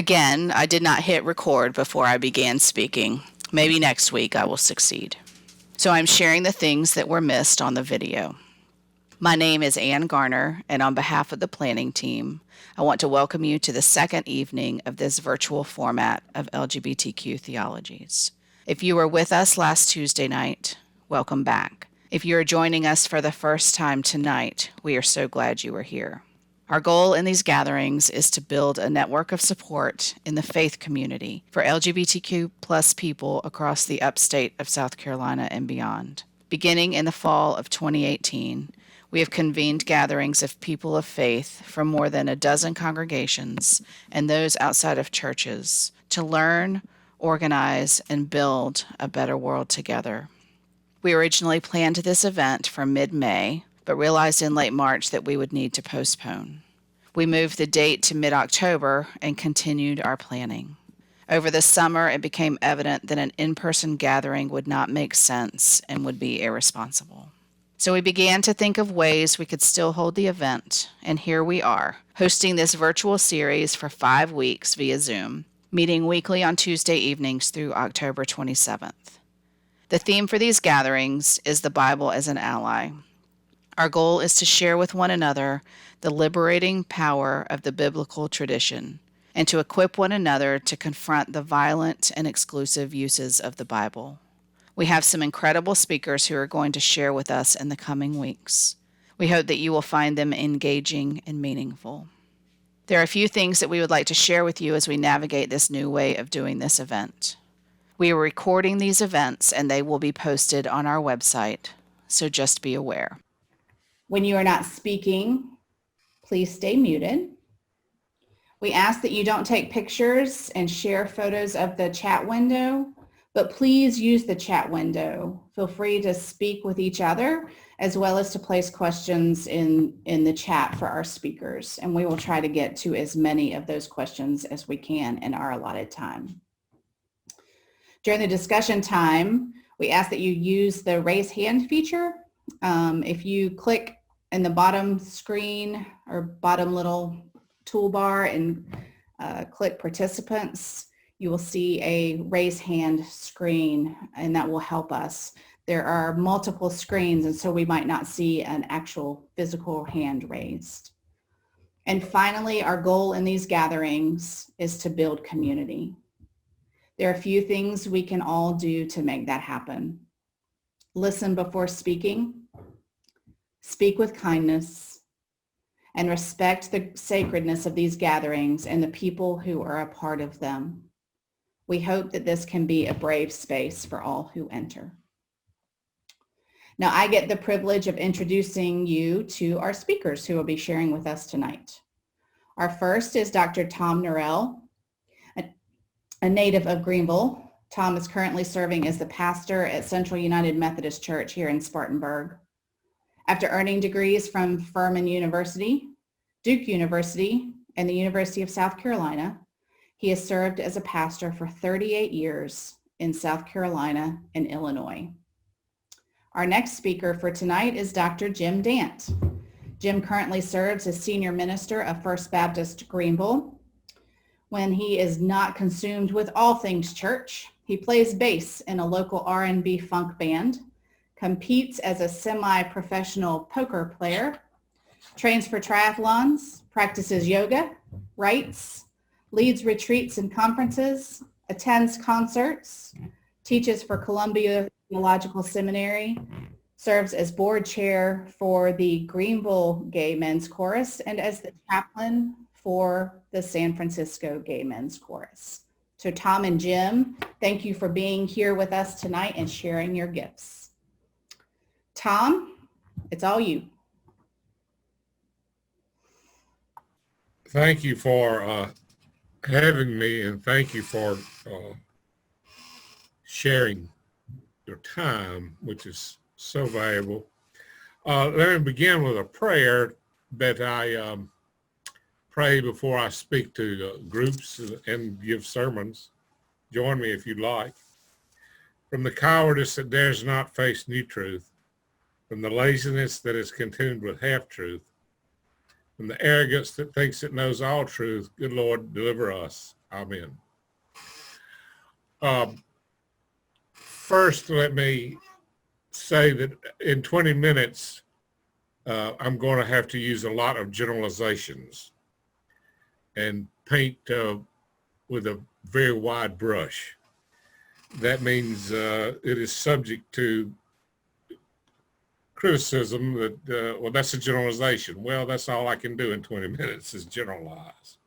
Again, I did not hit record before I began speaking. Maybe next week I will succeed. So I'm sharing the things that were missed on the video. My name is Ann Garner, and on behalf of the planning team, I want to welcome you to the second evening of this virtual format of LGBTQ Theologies. If you were with us last Tuesday night, welcome back. If you are joining us for the first time tonight, we are so glad you are here. Our goal in these gatherings is to build a network of support in the faith community for LGBTQ plus people across the upstate of South Carolina and beyond. Beginning in the fall of 2018, we have convened gatherings of people of faith from more than a dozen congregations and those outside of churches to learn, organize, and build a better world together. We originally planned this event for mid-May, but realized in late March that we would need to postpone. We moved the date to mid-October and continued our planning. Over the summer, it became evident that an in-person gathering would not make sense and would be irresponsible. So we began to think of ways we could still hold the event, and here we are, hosting this virtual series for 5 weeks via Zoom, meeting weekly on Tuesday evenings through October 27th. The theme for these gatherings is the Bible as an ally. Our goal is to share with one another the liberating power of the biblical tradition and to equip one another to confront the violent and exclusive uses of the Bible. We have some incredible speakers who are going to share with us in the coming weeks. We hope that you will find them engaging and meaningful. There are a few things that we would like to share with you as we navigate this new way of doing this event. We are recording these events and they will be posted on our website, so just be aware. When you are not speaking, please stay muted. We ask that you don't take pictures and share photos of the chat window, but please use the chat window. Feel free to speak with each other as well as to place questions in the chat for our speakers, and we will try to get to as many of those questions as we can in our allotted time. During the discussion time, we ask that you use the raise hand feature. If you click in the bottom screen or bottom little toolbar and click participants, you will see a raise hand screen, and that will help us. There are multiple screens, and so we might not see an actual physical hand raised. And finally, our goal in these gatherings is to build community. There are a few things we can all do to make that happen. Listen before speaking, speak with kindness, and respect the sacredness of these gatherings and the people who are a part of them. We hope that this can be a brave space for all who enter. Now, I get the privilege of introducing you to our speakers who will be sharing with us tonight. Our first is Dr. Tom Norrell, a native of Greenville. Tom is currently serving as the pastor at Central United Methodist Church here in Spartanburg. After earning degrees from Furman University, Duke University, and the University of South Carolina, he has served as a pastor for 38 years in South Carolina and Illinois. Our next speaker for tonight is Dr. Jim Dant. Jim currently serves as senior minister of First Baptist Greenville. When he is not consumed with all things church, he plays bass in a local R&B funk band, competes as a semi-professional poker player, trains for triathlons, practices yoga, writes, leads retreats and conferences, attends concerts, teaches for Columbia Theological Seminary, serves as board chair for the Greenville Gay Men's Chorus, and as the chaplain for the San Francisco Gay Men's Chorus. So Tom and Jim, thank you for being here with us tonight and sharing your gifts. Tom, it's all you. Thank you for having me, and thank you for sharing your time, which is so valuable. Let me begin with a prayer that I pray before I speak to groups and give sermons. Join me if you'd like. From the cowardice that dares not face new truth, from the laziness that is consumed with half-truth, from the arrogance that thinks it knows all truth, good Lord, deliver us. Amen. First, let me say that in 20 minutes, I'm going to have to use a lot of generalizations and paint with a very wide brush. That means it is subject to criticism that, well, that's a generalization. Well, that's all I can do in 20 minutes is generalize.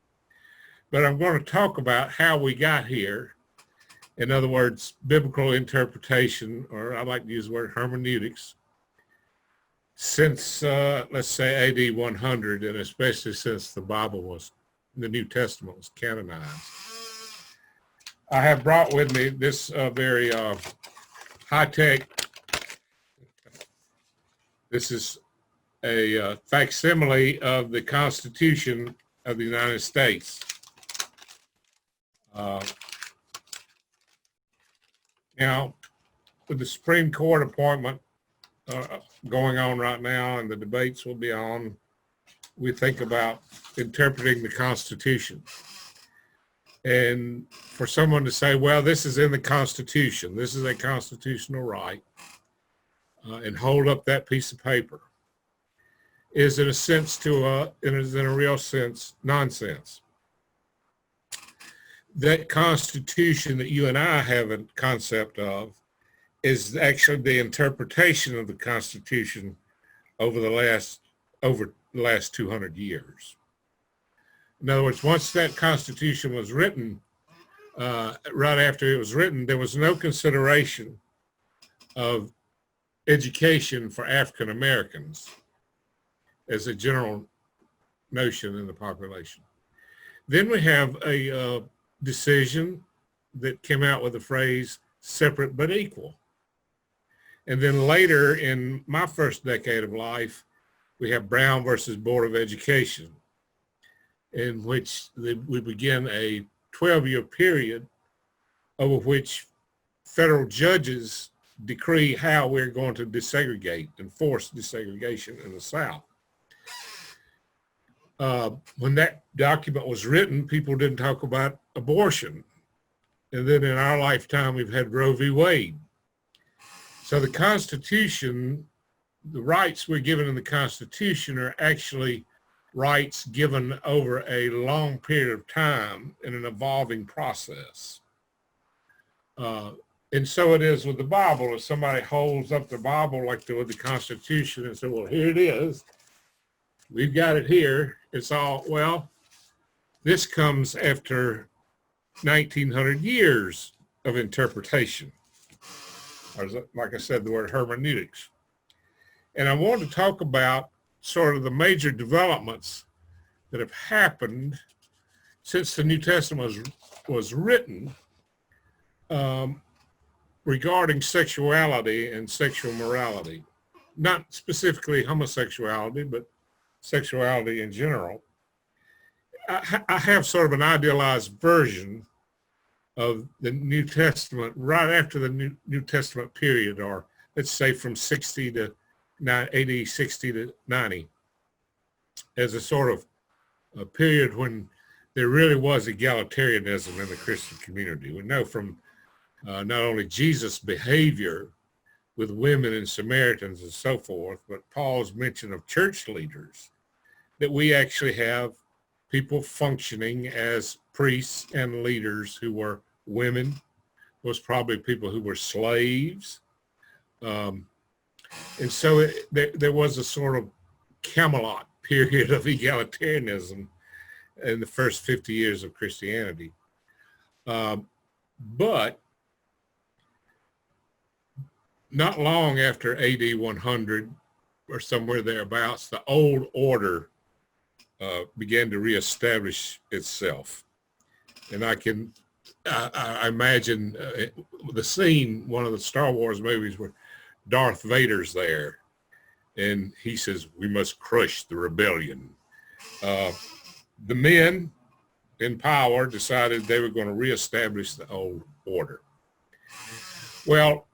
But I'm going to talk about how we got here. In other words, biblical interpretation, or I like to use the word hermeneutics, since, let's say, AD 100, and especially since the New Testament was canonized. I have brought with me this very high-tech, this is a facsimile of the Constitution of the United States. Now, with the Supreme Court appointment going on right now, and the debates will be on, we think about interpreting the Constitution. And for someone to say, well, this is in the Constitution, this is a constitutional right, and hold up that piece of paper, is in a sense is in a real sense, nonsense. That Constitution that you and I have a concept of is actually the interpretation of the Constitution over the last 200 years. In other words, once that Constitution was written, right after it was written, there was no consideration of education for African Americans as a general notion in the population. Then we have a decision that came out with the phrase separate but equal. And then later in my first decade of life, we have Brown versus Board of Education, in which we begin a 12-year period over which federal judges decree how we're going to desegregate and force desegregation in the South. When that document was written, people didn't talk about abortion. And then in our lifetime, we've had Roe v. Wade. So the Constitution, the rights we're given in the Constitution are actually rights given over a long period of time in an evolving process. And so it is with the Bible. If somebody holds up the Bible like with the Constitution and says, well, here it is, we've got it here, it's all, well, this comes after 1900 years of interpretation. Or like I said, the word hermeneutics. And I want to talk about sort of the major developments that have happened since the New Testament was written regarding sexuality and sexual morality. Not specifically homosexuality, but sexuality in general. I have sort of an idealized version of the New Testament right after the New Testament period, or let's say from 60 to AD 60 to 90, as a sort of a period when there really was egalitarianism in the Christian community. We know from not only Jesus' behavior with women and Samaritans and so forth, but Paul's mention of church leaders, that we actually have people functioning as priests and leaders who were women, was probably people who were slaves. And so there was a sort of Camelot period of egalitarianism in the first 50 years of Christianity. But not long after AD 100 or somewhere thereabouts, the old order began to reestablish itself. And I imagine the scene, one of the Star Wars movies where Darth Vader's there and he says, we must crush the rebellion. The men in power decided they were going to reestablish the old order. Well,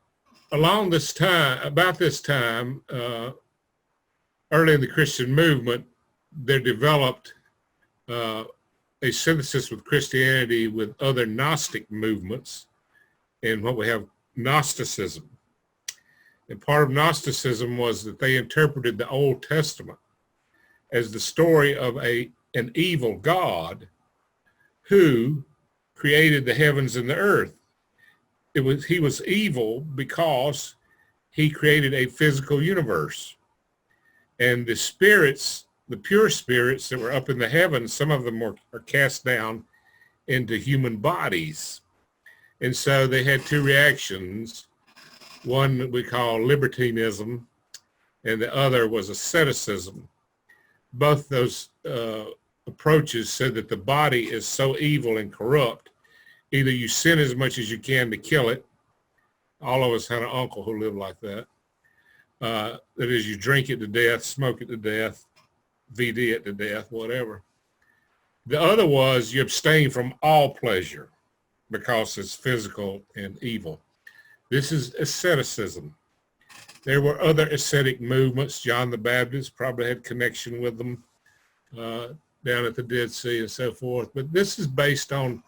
about this time, early in the Christian movement, there developed a synthesis with Christianity with other Gnostic movements, and what we have Gnosticism. And part of Gnosticism was that they interpreted the Old Testament as the story of an evil God who created the heavens and the earth. He was evil because he created a physical universe. And the spirits, the pure spirits that were up in the heavens, some of them are cast down into human bodies. And so they had two reactions. One that we call libertinism, and the other was asceticism. Both those approaches said that the body is so evil and corrupt, either you sin as much as you can to kill it. All of us had an uncle who lived like that. That is, you drink it to death, smoke it to death, VD it to death, whatever. The other was you abstain from all pleasure because it's physical and evil. This is asceticism. There were other ascetic movements. John the Baptist probably had connection with them down at the Dead Sea and so forth. But this is based on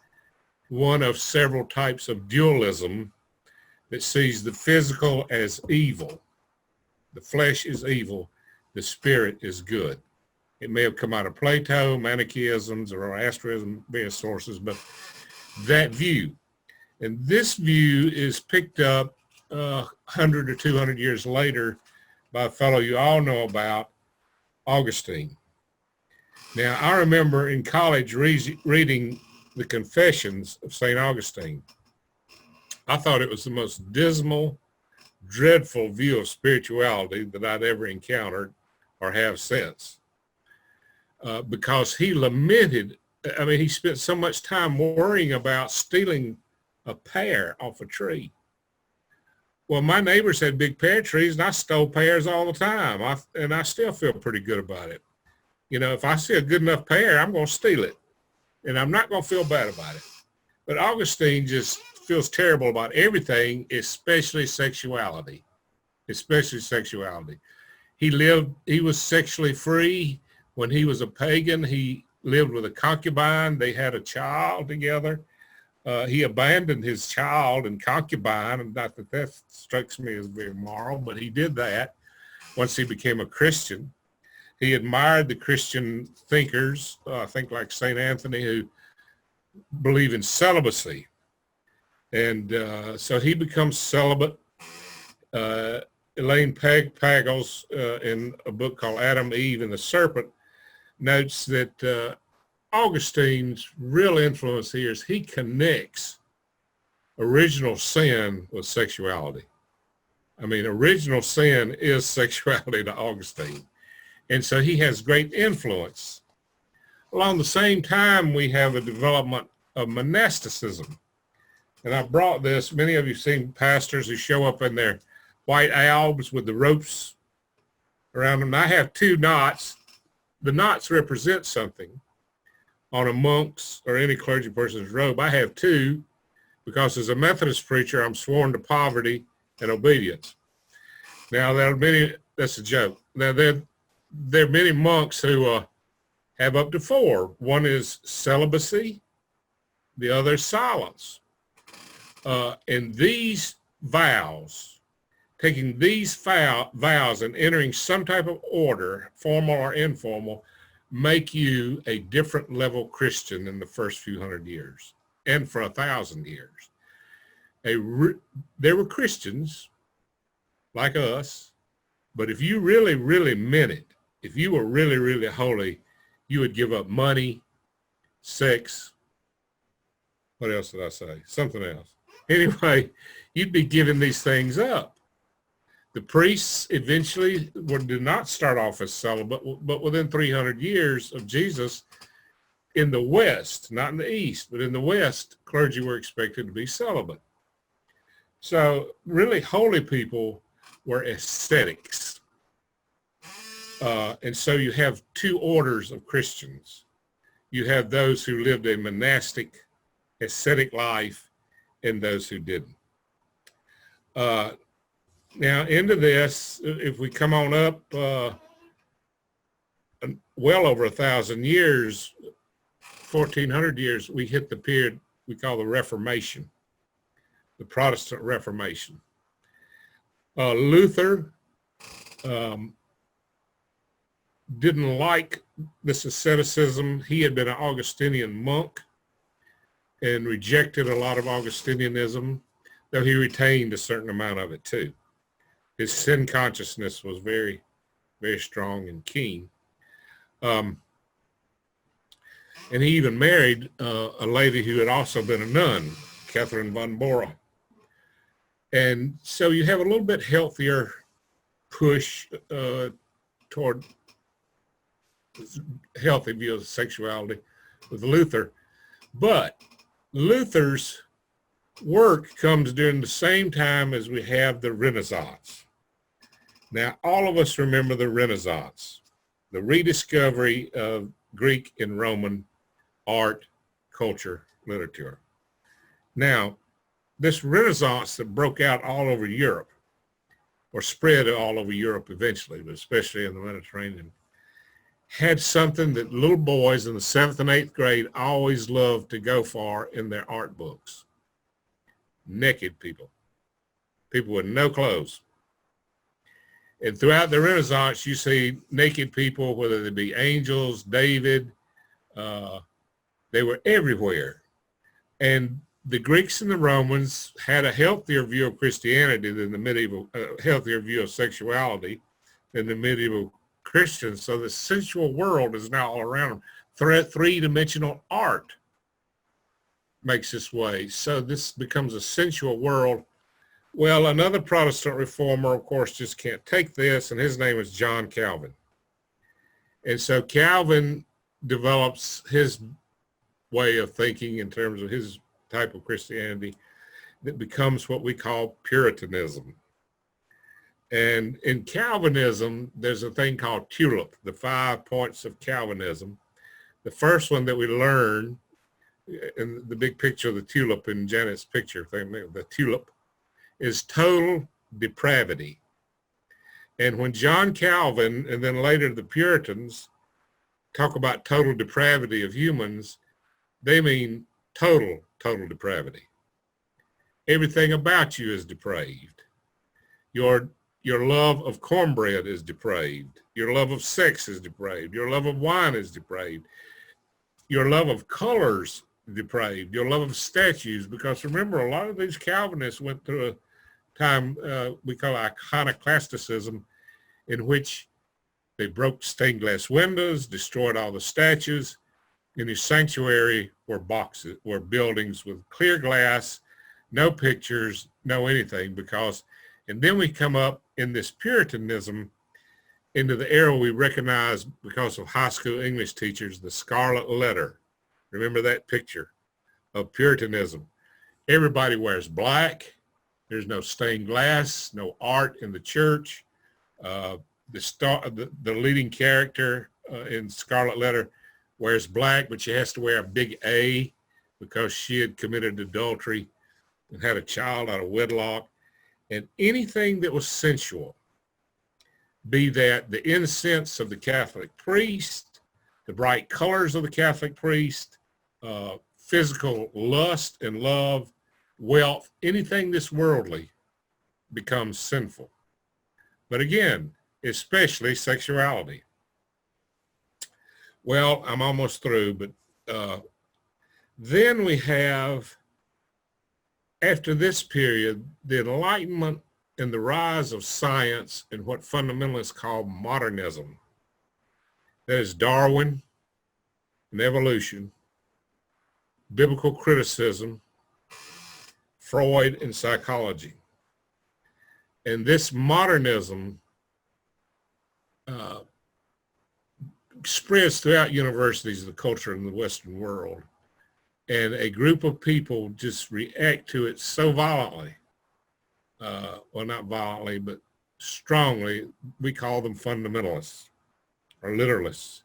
one of several types of dualism that sees the physical as evil. The flesh is evil. The spirit is good. It may have come out of Plato, Manichaeism, Zoroastrianism, various sources, but that view. And this view is picked up 100 or 200 years later by a fellow you all know about, Augustine. Now, I remember in college reading the Confessions of St. Augustine. I thought it was the most dismal, dreadful view of spirituality that I'd ever encountered or have since. Because he lamented, he spent so much time worrying about stealing a pear off a tree. Well, my neighbors had big pear trees, and I stole pears all the time, and I still feel pretty good about it. You know, if I see a good enough pear, I'm going to steal it, and I'm not going to feel bad about it. But Augustine just feels terrible about everything, especially sexuality. He was sexually free. When he was a pagan, he lived with a concubine. They had a child together. He abandoned his child and concubine, and not that strikes me as very moral, but he did that once he became a Christian. He admired the Christian thinkers, I think like St. Anthony, who believe in celibacy. And so he becomes celibate. Elaine Pagels, in a book called Adam, Eve, and the Serpent, notes that Augustine's real influence here is he connects original sin with sexuality. Original sin is sexuality to Augustine. And so he has great influence. Along the same time, we have a development of monasticism. And I brought this, many of you have seen pastors who show up in their white albs with the ropes around them. And I have two knots. The knots represent something. On a monk's or any clergy person's robe, I have two because as a Methodist preacher, I'm sworn to poverty and obedience. Now, that's a joke. Now, there are many monks who have up to four. One is celibacy, the other is silence. And these vows, taking these vows and entering some type of order, formal or informal, make you a different level Christian in the first few hundred years and for 1,000 years. There were Christians like us, but if you really, really meant it, if you were really, really holy, you would give up money, sex. What else did I say? Something else. Anyway, you'd be giving these things up. The priests eventually did not start off as celibate, but within 300 years of Jesus, in the West, not in the East, but in the West, clergy were expected to be celibate. So really holy people were ascetics. And so you have two orders of Christians. You have those who lived a monastic, ascetic life and those who didn't. Now, into this, if we come on up well over 1,000 years 1400 years, we hit the period we call the Reformation, the Protestant Reformation. Luther didn't like this asceticism. He had been an Augustinian monk and rejected a lot of Augustinianism, though he retained a certain amount of it too. His sin consciousness was very, very strong and keen. And he even married a lady who had also been a nun, Catherine von Bora. And so you have a little bit healthier push toward healthy view of sexuality with Luther. But Luther's work comes during the same time as we have the Renaissance. Now, all of us remember the Renaissance, the rediscovery of Greek and Roman art, culture, literature. Now, this Renaissance that broke out all over Europe, or spread all over Europe eventually, but especially in the Mediterranean, had something that little boys in the 7th and 8th grade always loved to go for in their art books. Naked people. People with no clothes. And throughout the Renaissance, you see naked people, whether they be angels, David, they were everywhere. And the Greeks and the Romans had a healthier view of Christianity than the medieval, healthier view of sexuality than the medieval Christians. So the sensual world is now all around them. Three-dimensional art makes its way. So this becomes a sensual world. Well, another Protestant reformer, of course, just can't take this, and his name is John Calvin. And so Calvin develops his way of thinking in terms of his type of Christianity that becomes what we call Puritanism. And in Calvinism, there's a thing called TULIP, the 5 points of Calvinism. The first one that we learn in the big picture of the tulip in Janet's picture thing, the tulip, is total depravity. And when John Calvin and then later the Puritans talk about total depravity of humans, they mean total depravity. Everything about you is depraved. Your love of cornbread is depraved. Your love of sex is depraved. Your love of wine is depraved. Your love of colors is depraved. Your love of statues, because remember, a lot of these Calvinists went through a time we call iconoclasticism, in which they broke stained glass windows, destroyed all the statues. In his sanctuary were buildings with clear glass, no pictures, no anything, and then we come up in this Puritanism into the era we recognize because of high school English teachers, the Scarlet Letter. Remember that picture of Puritanism. Everybody wears black. There's no stained glass, no art in the church. The leading character in Scarlet Letter wears black, but she has to wear a big A because she had committed adultery and had a child out of wedlock. And anything that was sensual, be that the incense of the Catholic priest, the bright colors of the Catholic priest, physical lust and love, wealth, anything this worldly becomes sinful. But again, especially sexuality. Well, I'm almost through, but then we have, after this period, the Enlightenment and the rise of science and what fundamentalists call modernism. That is Darwin and evolution, biblical criticism, Freud and psychology. And this modernism spreads throughout universities of the culture in the Western world. And a group of people just react to it so violently. Well, not violently, but strongly. We call them fundamentalists or literalists.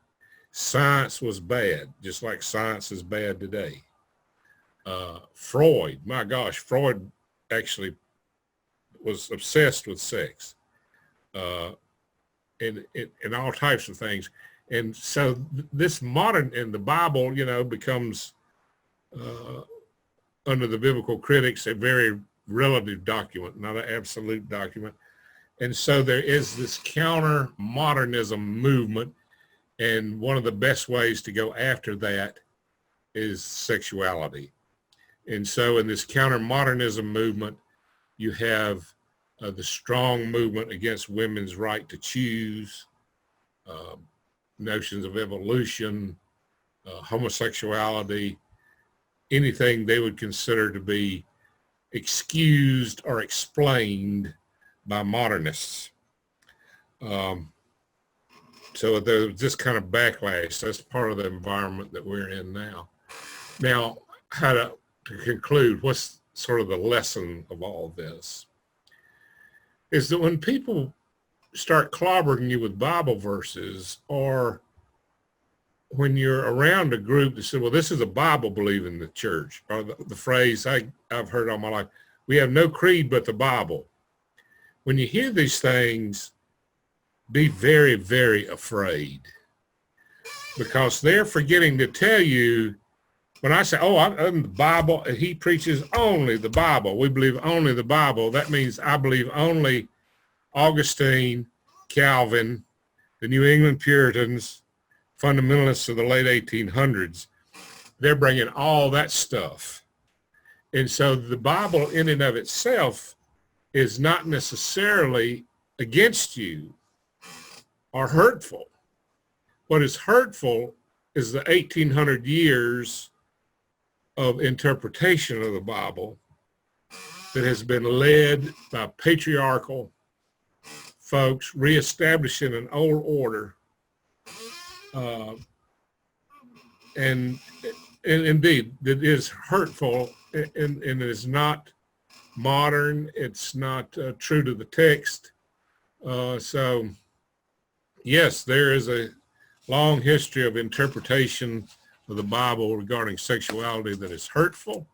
Science was bad, just like science is bad today. Freud, my gosh, Freud actually was obsessed with sex and all types of things. And so this modern, and the Bible, becomes, under the biblical critics, a very relative document, not an absolute document. And so there is this counter-modernism movement, and one of the best ways to go after that is sexuality. And so in this counter-modernism movement, you have the strong movement against women's right to choose, notions of evolution, homosexuality, anything they would consider to be excused or explained by modernists. So there's this kind of backlash. That's part of the environment that we're in now. Now, how to conclude, what's sort of the lesson of all this? Is that when people start clobbering you with Bible verses, or when you're around a group that says, well, this is a Bible believing the church, or the phrase I've heard all my life, we have no creed but the Bible. When you hear these things, be very, very afraid, because they're forgetting to tell you, when I say, oh, I'm the Bible, and he preaches only the Bible, we believe only the Bible, that means I believe only Augustine, Calvin, the New England Puritans, fundamentalists of the late 1800s. They're bringing all that stuff. And so the Bible in and of itself is not necessarily against you or hurtful. What is hurtful is the 1800 years of interpretation of the Bible that has been led by patriarchal folks reestablishing an old order. And indeed, it is hurtful, and it is not modern. It's not true to the text. So, yes, there is a long history of interpretation of the Bible regarding sexuality that is hurtful.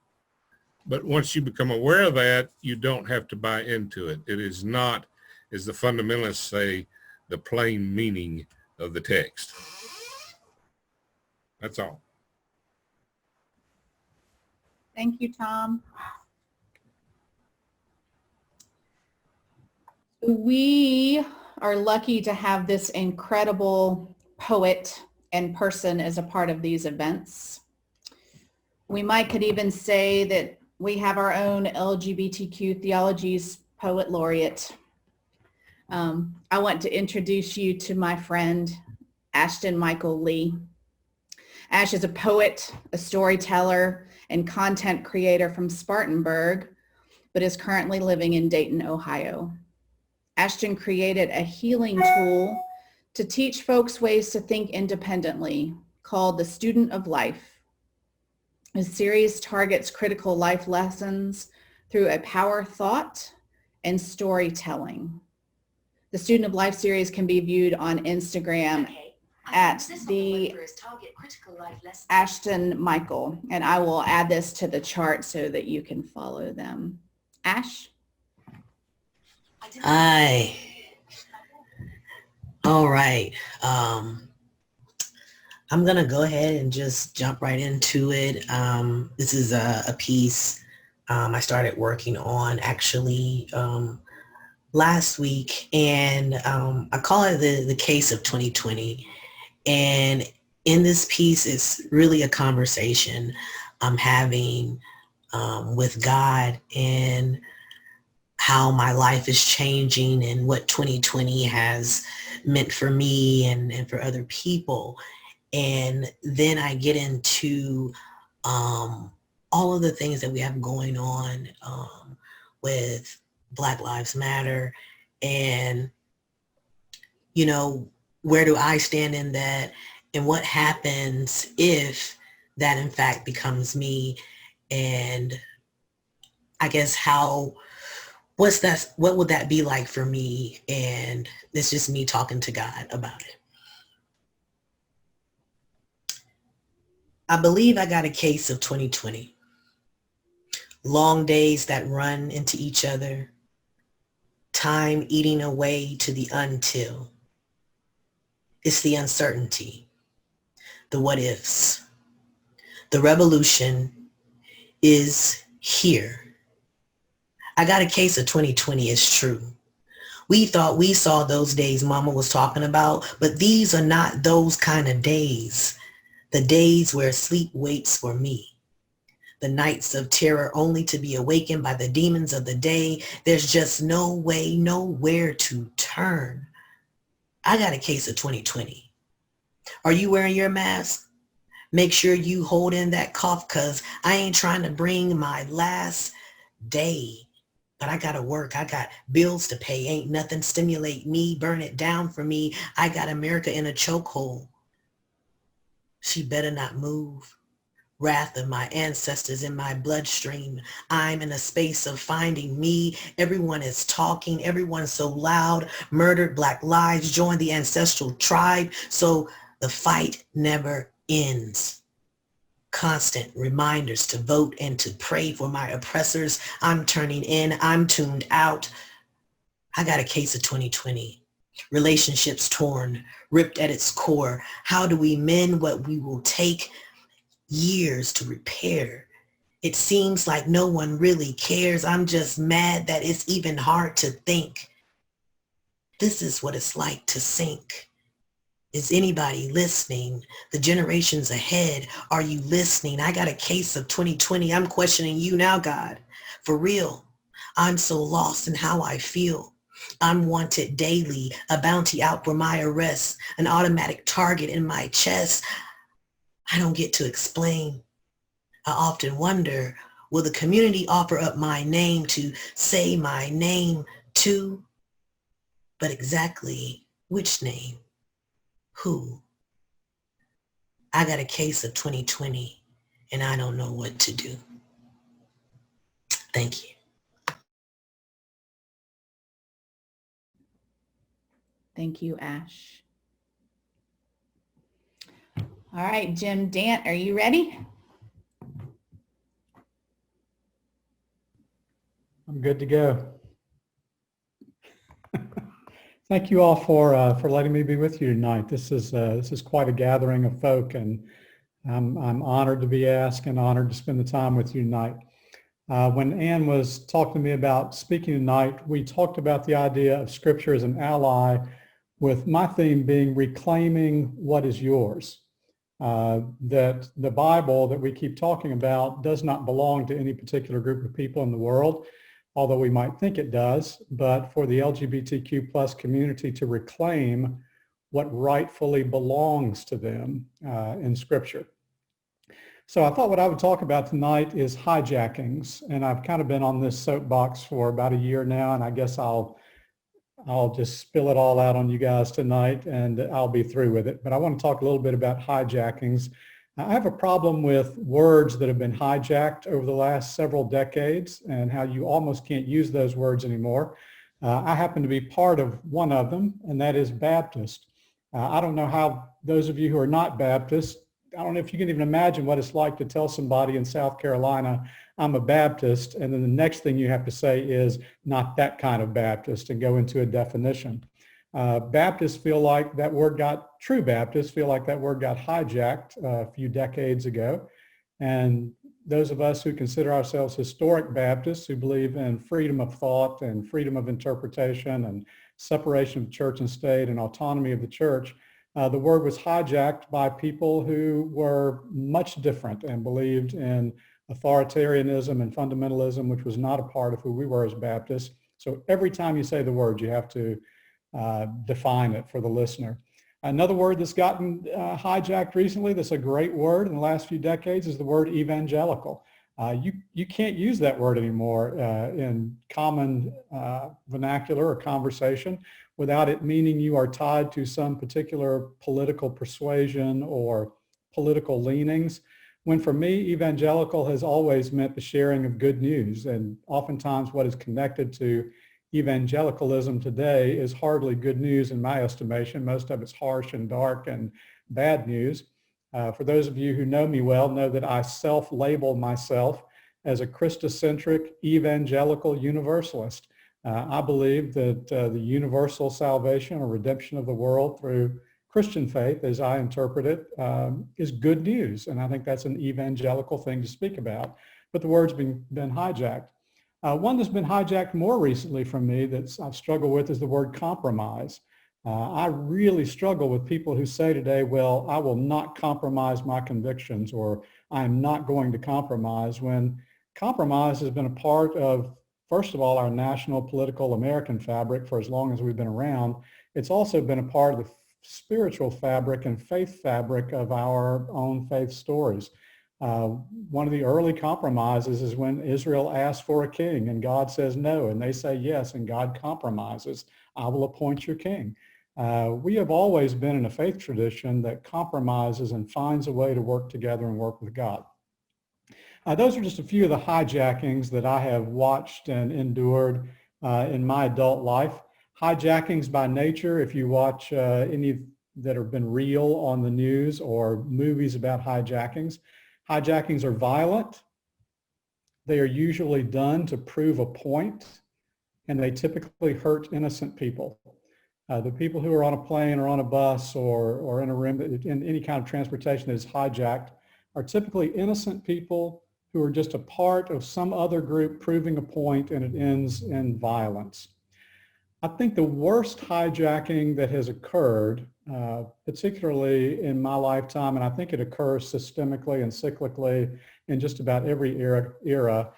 But once you become aware of that, you don't have to buy into it. It is not, as the fundamentalists say, the plain meaning of the text. That's all. Thank you, Tom. We are lucky to have this incredible poet and person as a part of these events. We could even say that we have our own LGBTQ Theologies poet laureate. I want to introduce you to my friend, Ashton Lee. Ash is a poet, a storyteller, and content creator from Spartanburg, but is currently living in Dayton, Ohio. Ashton created a healing tool to teach folks ways to think independently, called The Student of Life. The series targets critical life lessons through a power thought and storytelling. The Student of Life series can be viewed on Instagram at the Ashton Michael, and I will add this to the chart so that you can follow them. Ash? Hi. All right. I'm going to go ahead and just jump right into it. This is a piece I started working on actually last week, and I call it the case of 2020. And in this piece, it's really a conversation I'm having with God, and how my life is changing and what 2020 has meant for me and for other people. And then I get into all of the things that we have going on with Black Lives Matter, and, you know, where do I stand in that, and what happens if that in fact becomes me, and I guess what would that be like for me? And it's just me talking to God about it. I believe I got a case of 2020. Long days that run into each other, time eating away to the until. It's the uncertainty, the what ifs. The revolution is here. I got a case of 2020 is true. We thought we saw those days Mama was talking about, but these are not those kind of days. The days where sleep waits for me. The nights of terror only to be awakened by the demons of the day. There's just no way, nowhere to turn. I got a case of 2020. Are you wearing your mask? Make sure you hold in that cough, because I ain't trying to bring my last day. But I gotta work. I got bills to pay. Ain't nothing stimulate me, burn it down for me. I got America in a chokehold. She better not move. Wrath of my ancestors in my bloodstream. I'm in a space of finding me. Everyone is talking. Everyone's so loud. Murdered Black lives. Join the ancestral tribe. So the fight never ends. Constant reminders to vote and to pray for my oppressors. I'm turning in. I'm tuned out. I got a case of 2020. Relationships torn, ripped at its core. How do we mend what we will take years to repair? It seems like no one really cares. I'm just mad that it's even hard to think. This is what it's like to sink. Is anybody listening? The generations ahead, are you listening? I got a case of 2020. I'm questioning you now, God. For real, I'm so lost in how I feel. I'm wanted daily, a bounty out for my arrest, an automatic target in my chest. I don't get to explain. I often wonder, will the community offer up my name to say my name too? But exactly which name? Who? I got a case of 2020 and I don't know what to do. Thank you. Thank you, Ash. All right, Jim Dant, are you ready? I'm good to go. Thank you all for letting me be with you tonight. This is quite a gathering of folk, and I'm honored to be asked and honored to spend the time with you tonight. When Ann was talking to me about speaking tonight, we talked about the idea of Scripture as an ally, with my theme being reclaiming what is yours. That the Bible that we keep talking about does not belong to any particular group of people in the world, although we might think it does, but for the LGBTQ plus community to reclaim what rightfully belongs to them in Scripture. So I thought what I would talk about tonight is hijackings, and I've kind of been on this soapbox for about a year now, and I guess I'll just spill it all out on you guys tonight, and I'll be through with it. But I want to talk a little bit about hijackings. I have a problem with words that have been hijacked over the last several decades and how you almost can't use those words anymore. I happen to be part of one of them, and that is Baptist. I don't know how those of you who are not Baptist, I don't know if you can even imagine what it's like to tell somebody in South Carolina, I'm a Baptist, and then the next thing you have to say is not that kind of Baptist, and go into a definition. Baptists feel like that word got, true Baptists feel like that word got hijacked a few decades ago. And those of us who consider ourselves historic Baptists, who believe in freedom of thought and freedom of interpretation and separation of church and state and autonomy of the church, the word was hijacked by people who were much different and believed in authoritarianism and fundamentalism, which was not a part of who we were as Baptists. So every time you say the word, you have to define it for the listener. Another word that's gotten hijacked recently, that's a great word in the last few decades, is the word evangelical. You can't use that word anymore in common vernacular or conversation without it meaning you are tied to some particular political persuasion or political leanings. When for me, evangelical has always meant the sharing of good news, and oftentimes what is connected to evangelicalism today is hardly good news in my estimation. Most of it's harsh and dark and bad news. For those of you who know me well, know that I self-label myself as a Christocentric evangelical universalist. I believe that the universal salvation or redemption of the world through Christian faith, as I interpret it, is good news. And I think that's an evangelical thing to speak about. But the word's been hijacked. One that's been hijacked more recently from me that I've struggled with is the word compromise. I really struggle with people who say today, well, I will not compromise my convictions, or I'm not going to compromise, when compromise has been a part of, first of all, our national political American fabric for as long as we've been around. It's also been a part of the spiritual fabric and faith fabric of our own faith stories. One of the early compromises is when Israel asks for a king and God says no, and they say yes, and God compromises. I will appoint your king. We have always been in a faith tradition that compromises and finds a way to work together and work with God. Those are just a few of the hijackings that I have watched and endured in my adult life. Hijackings by nature, if you watch any that have been real on the news or movies about hijackings, hijackings are violent. They are usually done to prove a point, and they typically hurt innocent people. The people who are on a plane or on a bus or in a room, in any kind of transportation that is hijacked, are typically innocent people who are just a part of some other group proving a point, and it ends in violence. I think the worst hijacking that has occurred, particularly in my lifetime, and I think it occurs systemically and cyclically in just about every era,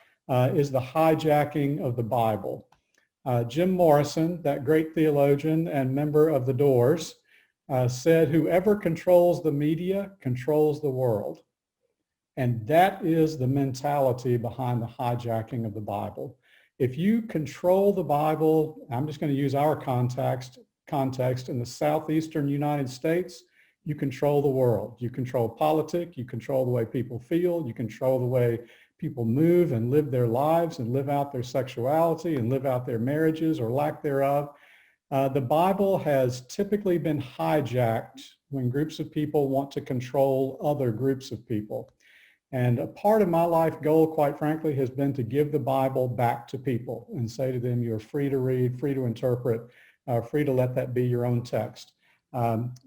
is the hijacking of the Bible. Jim Morrison, that great theologian and member of the Doors, said, "Whoever controls the media controls the world." And that is the mentality behind the hijacking of the Bible. If you control the Bible, I'm just going to use our context in the southeastern United States, you control the world. You control politics, you control the way people feel, you control the way people move and live their lives and live out their sexuality and live out their marriages or lack thereof. The Bible has typically been hijacked when groups of people want to control other groups of people. And a part of my life goal, quite frankly, has been to give the Bible back to people and say to them, you're free to read, free to interpret, free to let that be your own text.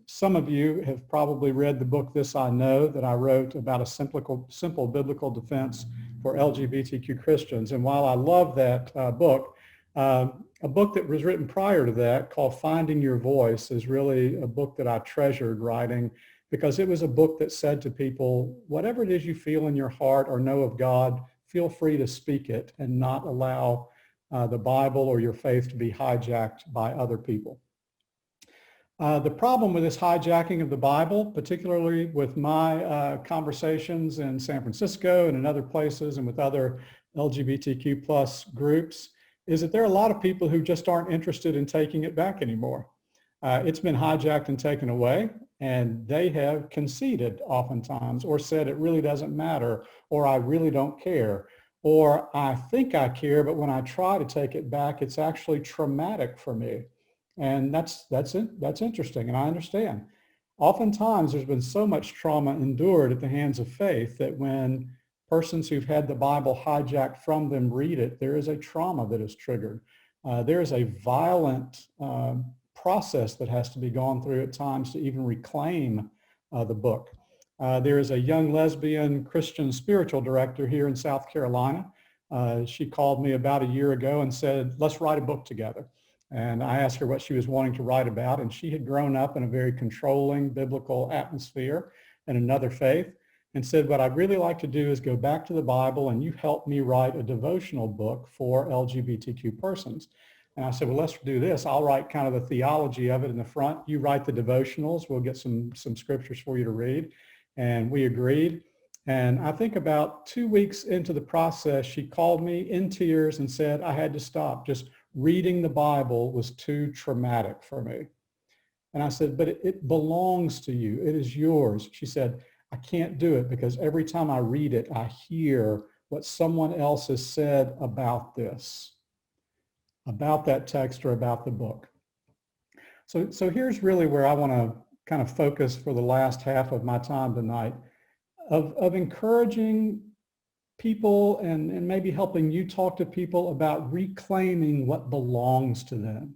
Some of you have probably read the book, This I Know, that I wrote about a simple biblical defense for LGBTQ Christians. And while I love that book, a book that was written prior to that called Finding Your Voice is really a book that I treasured writing, because it was a book that said to people, whatever it is you feel in your heart or know of God, feel free to speak it and not allow the Bible or your faith to be hijacked by other people. The problem with this hijacking of the Bible, particularly with my conversations in San Francisco and in other places and with other LGBTQ plus groups, is that there are a lot of people who just aren't interested in taking it back anymore. It's been hijacked and taken away, and they have conceded oftentimes or said it really doesn't matter, or I really don't care, or I think I care, but when I try to take it back, it's actually traumatic for me. And that's interesting, and I understand. Oftentimes there's been so much trauma endured at the hands of faith that when persons who've had the Bible hijacked from them read it, there is a trauma that is triggered. There is a violent process that has to be gone through at times to even reclaim the book. There is a young lesbian Christian spiritual director here in South Carolina. She called me about a year ago and said, let's write a book together. And I asked her what she was wanting to write about, and she had grown up in a very controlling biblical atmosphere in another faith, and said, what I'd really like to do is go back to the Bible and you help me write a devotional book for LGBTQ persons. And I said, well, let's do this. I'll write kind of the theology of it in the front. You write the devotionals. We'll get some scriptures for you to read. And we agreed. And I think about 2 weeks into the process, she called me in tears and said, I had to stop. Just reading the Bible was too traumatic for me. And I said, but it belongs to you. It is yours. She said, I can't do it because every time I read it, I hear what someone else has said about this, about that text or about the book. So here's really where I want to kind of focus for the last half of my time tonight, of encouraging people and maybe helping you talk to people about reclaiming what belongs to them,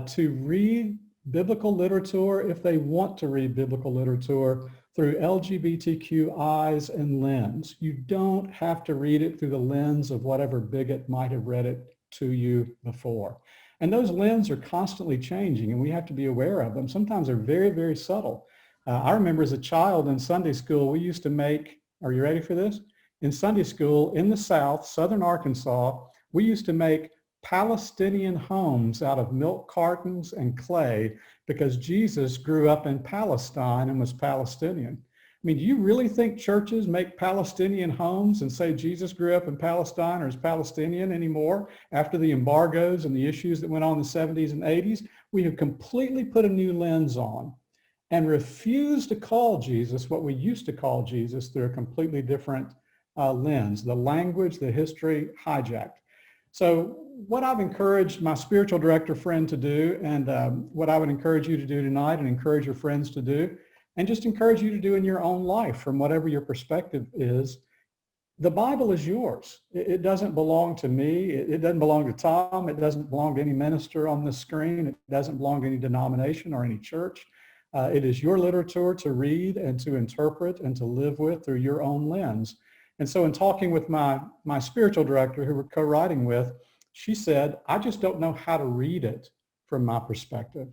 to read biblical literature if they want to read biblical literature through LGBTQ eyes and lens. You don't have to read it through the lens of whatever bigot might have read it to you before. And those lenses are constantly changing, and we have to be aware of them. Sometimes they're very, very subtle. I remember as a child in Sunday school, we used to make, are you ready for this? In Sunday school in the South, Southern Arkansas, we used to make Palestinian homes out of milk cartons and clay because Jesus grew up in Palestine and was Palestinian. I mean, do you really think churches make Palestinian homes and say Jesus grew up in Palestine or is Palestinian anymore after the embargoes and the issues that went on in the 70s and 80s? We have completely put a new lens on and refused to call Jesus what we used to call Jesus through a completely different lens, the language, the history hijacked. So what I've encouraged my spiritual director friend to do, and what I would encourage you to do tonight and encourage your friends to do, and just encourage you to do in your own life from whatever your perspective is, the Bible is yours. It doesn't belong to me. It doesn't belong to Tom. It doesn't belong to any minister on the screen. It doesn't belong to any denomination or any church. It is your literature to read and to interpret and to live with through your own lens. And so in talking with my spiritual director who we're co-writing with, she said, I just don't know how to read it from my perspective.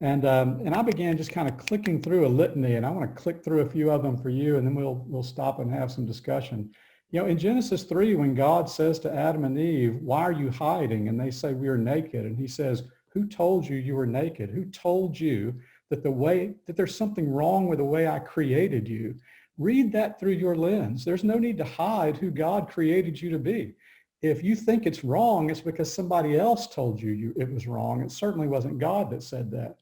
And I began just kind of clicking through a litany, and I want to click through a few of them for you, and then we'll stop and have some discussion. You know, in Genesis 3, when God says to Adam and Eve, why are you hiding? And they say, we are naked. And he says, who told you you were naked? Who told you that there's something wrong with the way I created you? Read that through your lens. There's no need to hide who God created you to be. If you think it's wrong, it's because somebody else told you it was wrong. It certainly wasn't God that said that.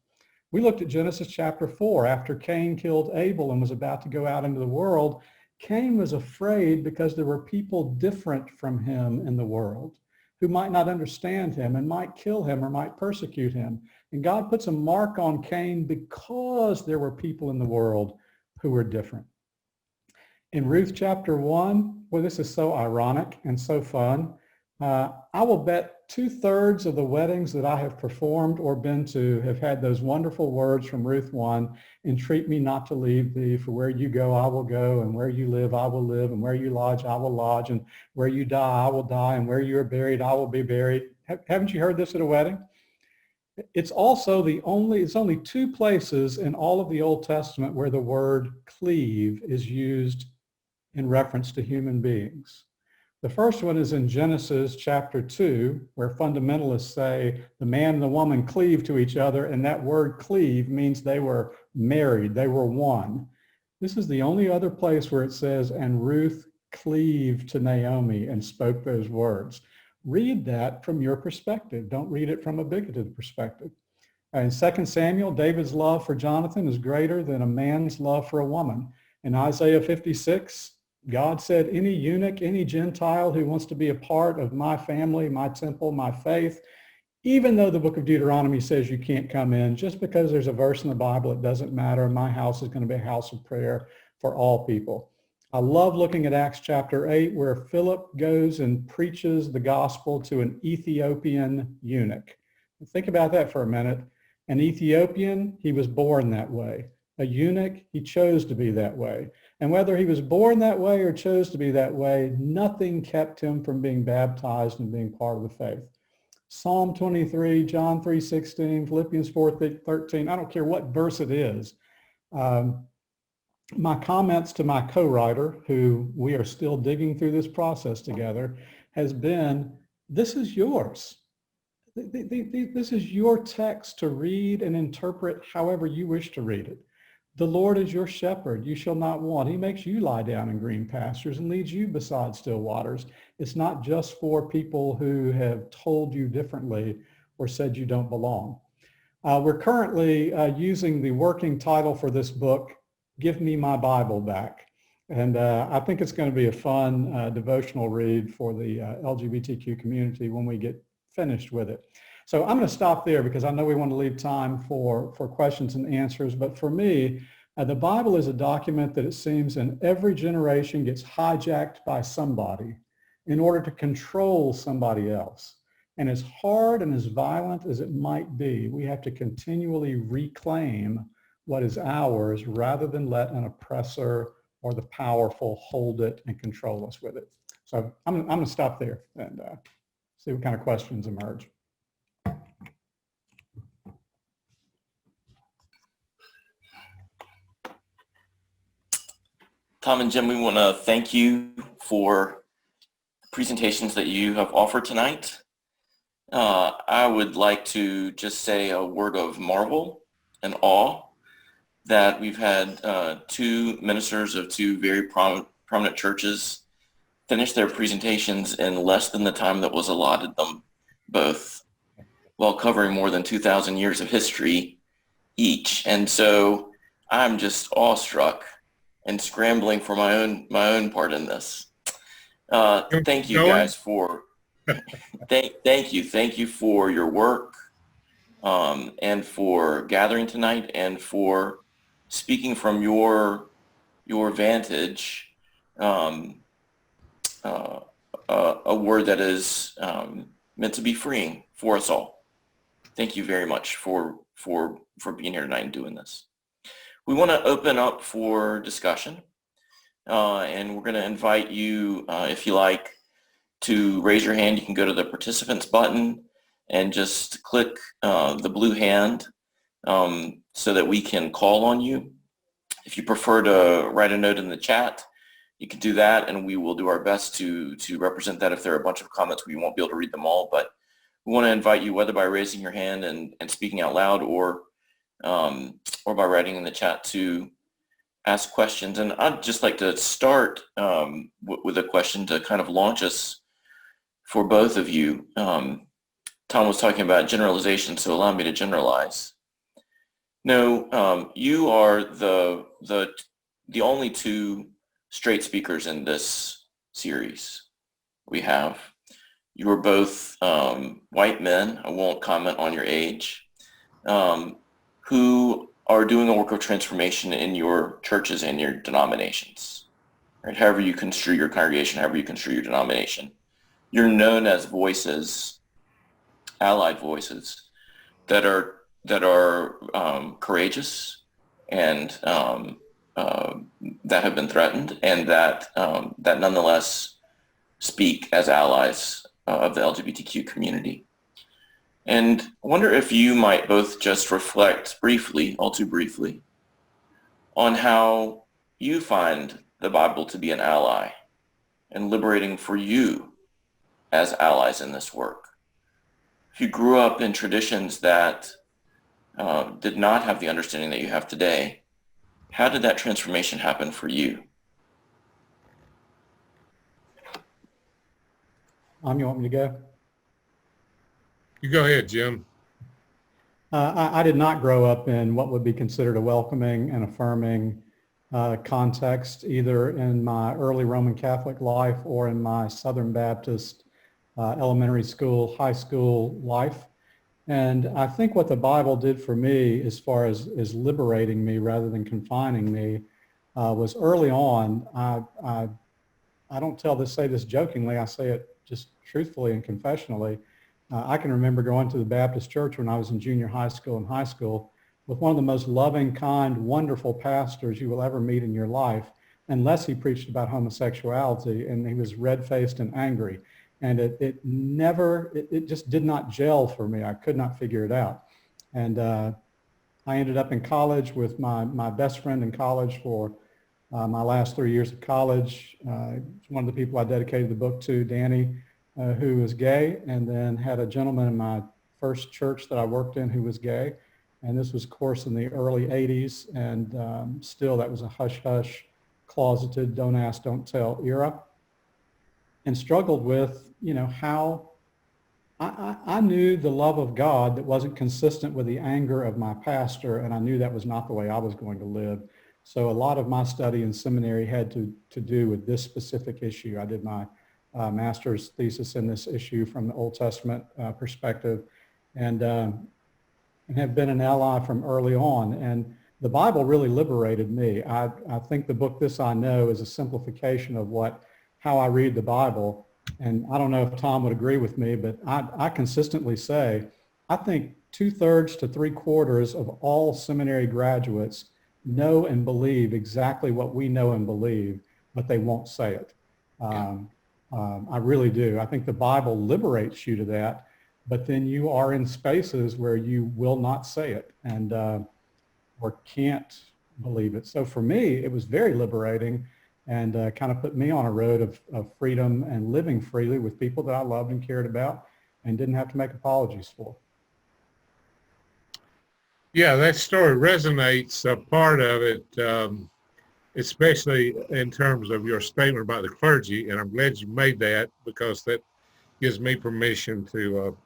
We looked at Genesis chapter 4. After Cain killed Abel and was about to go out into the world, Cain was afraid because there were people different from him in the world who might not understand him and might kill him or might persecute him. And God puts a mark on Cain because there were people in the world who were different. In Ruth chapter 1, well, this is so ironic and so fun. I will bet 2/3 of the weddings that I have performed or been to have had those wonderful words from Ruth 1, entreat me not to leave thee, for where you go, I will go, and where you live, I will live, and where you lodge, I will lodge, and where you die, I will die, and where you are buried, I will be buried. Haven't you heard this at a wedding? It's also it's only 2 places in all of the Old Testament where the word cleave is used in reference to human beings. The first one is in Genesis chapter 2, where fundamentalists say the man and the woman cleave to each other, and that word cleave means they were married, they were one. This is the only other place where it says, and Ruth cleaved to Naomi and spoke those words. Read that from your perspective. Don't read it from a bigoted perspective. In 2 Samuel, David's love for Jonathan is greater than a man's love for a woman. In Isaiah 56, God said, any eunuch, any Gentile who wants to be a part of my family, my temple, my faith, even though the book of Deuteronomy says you can't come in, just because there's a verse in the Bible, it doesn't matter. My house is going to be a house of prayer for all people. I love looking at Acts chapter 8, where Philip goes and preaches the gospel to an Ethiopian eunuch. Think about that for a minute. An Ethiopian, he was born that way. A eunuch, he chose to be that way. And whether he was born that way or chose to be that way, nothing kept him from being baptized and being part of the faith. Psalm 23, John 3:16, Philippians 4:13, I don't care what verse it is. My comments to my co-writer, who we are still digging through this process together, has been, this is yours. This is your text to read and interpret however you wish to read it. The Lord is your shepherd, you shall not want. He makes you lie down in green pastures and leads you beside still waters. It's not just for people who have told you differently or said you don't belong. We're currently using the working title for this book, Give Me My Bible Back. And I think it's going to be a fun devotional read for the LGBTQ community when we get finished with it. So I'm going to stop there because I know we want to leave time for questions and answers. But for me, the Bible is a document that it seems in every generation gets hijacked by somebody in order to control somebody else. And as hard and as violent as it might be, we have to continually reclaim what is ours rather than let an oppressor or the powerful hold it and control us with it. So I'm going to stop there and see what kind of questions emerge. Tom and Jim, we want to thank you for the presentations that you have offered tonight. I would like to just say a word of marvel and awe that we've had two ministers of two very prominent churches finish their presentations in less than the time that was allotted them both, while covering more than 2,000 years of history each. And so I'm just awestruck and scrambling for my own part in this. Thank you guys for thank you for your work and for gathering tonight and for speaking from your vantage, a word that is meant to be freeing for us all. Thank you very much for being here tonight and doing this. We want to open up for discussion, and we're going to invite you, if you like, to raise your hand. You can go to the participants button and just click the blue hand so that we can call on you. If you prefer to write a note in the chat, you can do that, and we will do our best to represent that. If there are a bunch of comments, we won't be able to read them all, but we want to invite you, whether by raising your hand and speaking out loud or by writing in the chat, to ask questions. And I'd just like to start with a question to kind of launch us for both of you. Tom was talking about generalization, so allow me to generalize. No, you are the only two straight speakers in this series we have. You are both white men, I won't comment on your age, who are doing a work of transformation in your churches and your denominations, right? However you construe your congregation, however you construe your denomination. You're known as voices, allied voices, that are courageous and that have been threatened, and that nonetheless speak as allies of the LGBTQ community. And I wonder if you might both just reflect briefly, all too briefly, on how you find the Bible to be an ally and liberating for you as allies in this work. If you grew up in traditions that did not have the understanding that you have today, how did that transformation happen for you? You want me to go? You go ahead, Jim. I did not grow up in what would be considered a welcoming and affirming context, either in my early Roman Catholic life or in my Southern Baptist elementary school, high school life. And I think what the Bible did for me, as far as liberating me rather than confining me, was early on. I don't say this jokingly. I say it just truthfully and confessionally. I can remember going to the Baptist church when I was in junior high school and high school with one of the most loving, kind, wonderful pastors you will ever meet in your life, unless he preached about homosexuality, and he was red-faced and angry. And it just did not gel for me. I could not figure it out. And I ended up in college with my best friend in college for my last 3 years of college. One of the people I dedicated the book to, Danny, who was gay, and then had a gentleman in my first church that I worked in who was gay. And this was, of course, in the early 80s. And still, that was a hush-hush, closeted, don't ask, don't tell era. And struggled with, how I knew the love of God that wasn't consistent with the anger of my pastor, and I knew that was not the way I was going to live. So a lot of my study in seminary had to do with this specific issue. I did my master's thesis in this issue from the Old Testament perspective, and have been an ally from early on. And the Bible really liberated me. I think the book This I Know is a simplification of how I read the Bible. and I don't know if Tom would agree with me, but I consistently say, I think 2/3 to 3/4 of all seminary graduates know and believe exactly what we know and believe, but they won't say it. I really do. I think the Bible liberates you to that, but then you are in spaces where you will not say it and or can't believe it. So for me, it was very liberating and kind of put me on a road of freedom and living freely with people that I loved and cared about and didn't have to make apologies for. Yeah, that story resonates, a part of it, especially in terms of your statement about the clergy. And I'm glad you made that, because that gives me permission to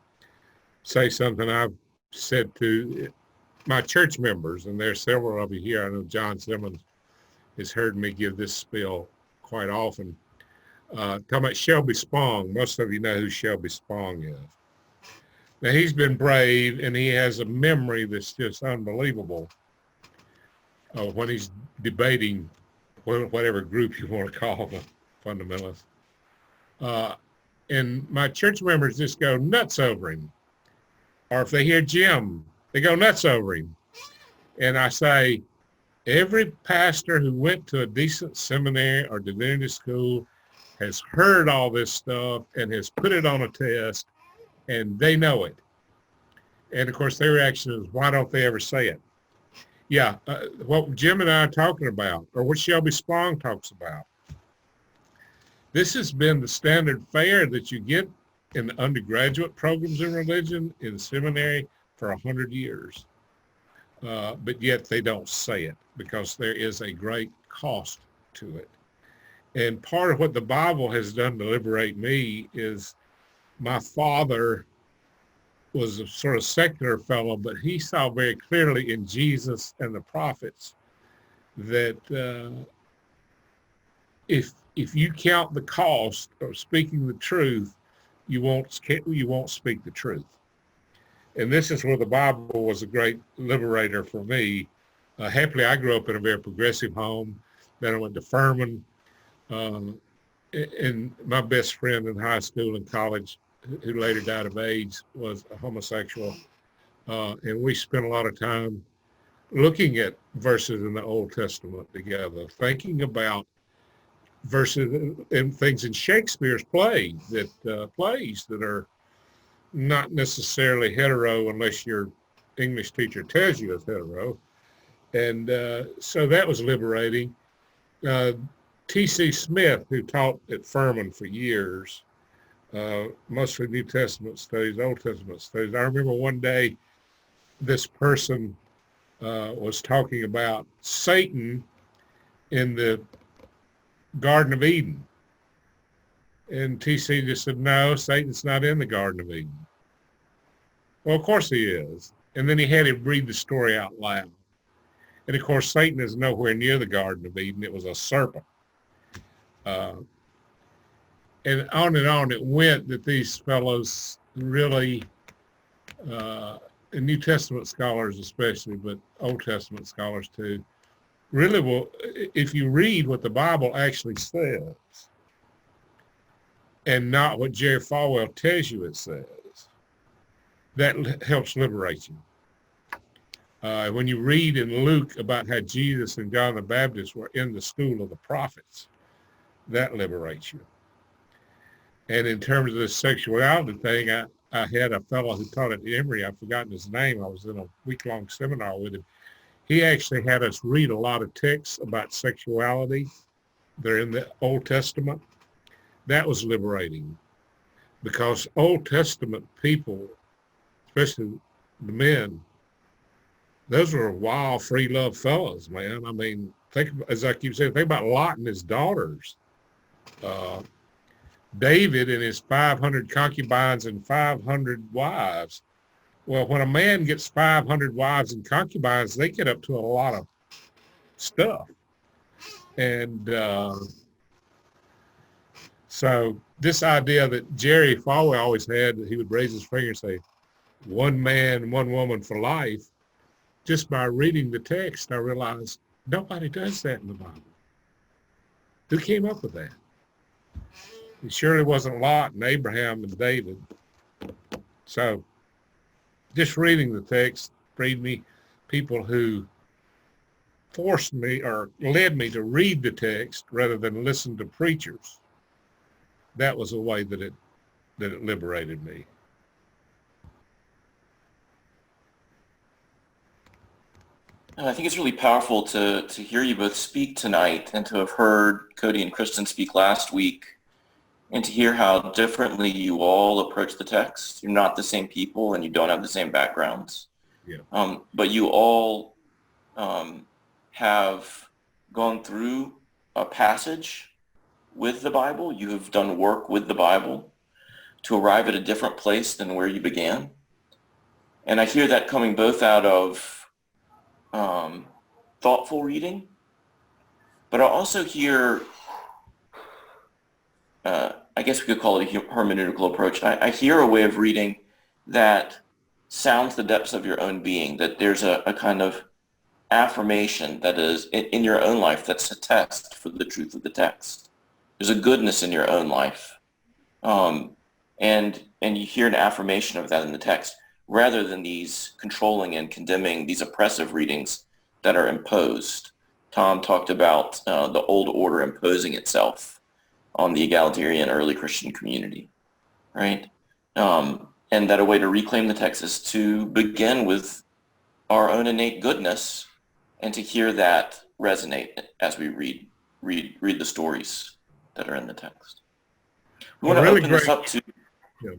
say something I've said to my church members, and there's several of you here. I know John Simmons has heard me give this spiel quite often. Talking about Shelby Spong. Most of you know who Shelby Spong is. Now, he's been brave, and he has a memory that's just unbelievable when he's debating whatever group you want to call them, fundamentalists. And my church members just go nuts over him. Or if they hear Jim, they go nuts over him. And I say, every pastor who went to a decent seminary or divinity school has heard all this stuff and has put it on a test, and they know it. And of course, their reaction is, why don't they ever say it? Yeah, what Jim and I are talking about, or what Shelby Spong talks about, this has been the standard fare that you get in the undergraduate programs in religion, in seminary, for 100 years. But yet they don't say it, because there is a great cost to it. And part of what the Bible has done to liberate me is, my father was a sort of secular fellow, but he saw very clearly in Jesus and the prophets that if you count the cost of speaking the truth, you won't speak the truth. And this is where the Bible was a great liberator for me. Happily, I grew up in a very progressive home. Then I went to Furman. And my best friend in high school and college, who later died of AIDS, was a homosexual. And we spent a lot of time looking at verses in the Old Testament together, thinking about verses and things in Shakespeare's plays that are not necessarily hetero unless your English teacher tells you it's hetero. And so that was liberating. T.C. Smith, who taught at Furman for years, mostly New Testament studies, Old Testament studies. I remember one day this person was talking about Satan in the Garden of Eden. And T.C. just said, no, Satan's not in the Garden of Eden. Well, of course he is. And then he had him read the story out loud. And of course, Satan is nowhere near the Garden of Eden. It was a serpent. And on it went, that these fellows really, and New Testament scholars especially, but Old Testament scholars too, really will, if you read what the Bible actually says and not what Jerry Falwell tells you it says, that helps liberate you. When you read in Luke about how Jesus and John the Baptist were in the school of the prophets, that liberates you. And in terms of the sexuality thing, I had a fellow who taught at Emory. I've forgotten his name. I was in a week-long seminar with him. He actually had us read a lot of texts about sexuality. They're in the Old Testament. That was liberating, because Old Testament people, especially the men, those were wild, free love fellows, man. I mean, as I keep saying, think about Lot and his daughters. David and his 500 concubines and 500 wives. Well, when a man gets 500 wives and concubines, they get up to a lot of stuff. And so this idea that Jerry Falwell always had, that he would raise his finger and say, one man, one woman for life, just by reading the text, I realized nobody does that in the Bible. Who came up with that? It surely wasn't Lot and Abraham and David. So just reading the text freed me. People who forced me or led me to read the text rather than listen to preachers. That was a way that it liberated me. And I think it's really powerful to hear you both speak tonight and to have heard Cody and Kristen speak last week and to hear how differently you all approach the text. You're not the same people and you don't have the same backgrounds. Yeah. But you all have gone through a passage with the Bible. You have done work with the Bible to arrive at a different place than where you began. And I hear that coming both out of thoughtful reading, but I also hear, I guess we could call it a hermeneutical approach. I hear a way of reading that sounds the depths of your own being, that there's a kind of affirmation that is in your own life that's a test for the truth of the text. There's a goodness in your own life. And you hear an affirmation of that in the text, rather than these controlling and condemning, these oppressive readings that are imposed. Tom talked about the old order imposing itself on the egalitarian early Christian community, right? And that a way to reclaim the text is to begin with our own innate goodness and to hear that resonate as we read the stories that are in the text. We want to really open this up to... Yeah.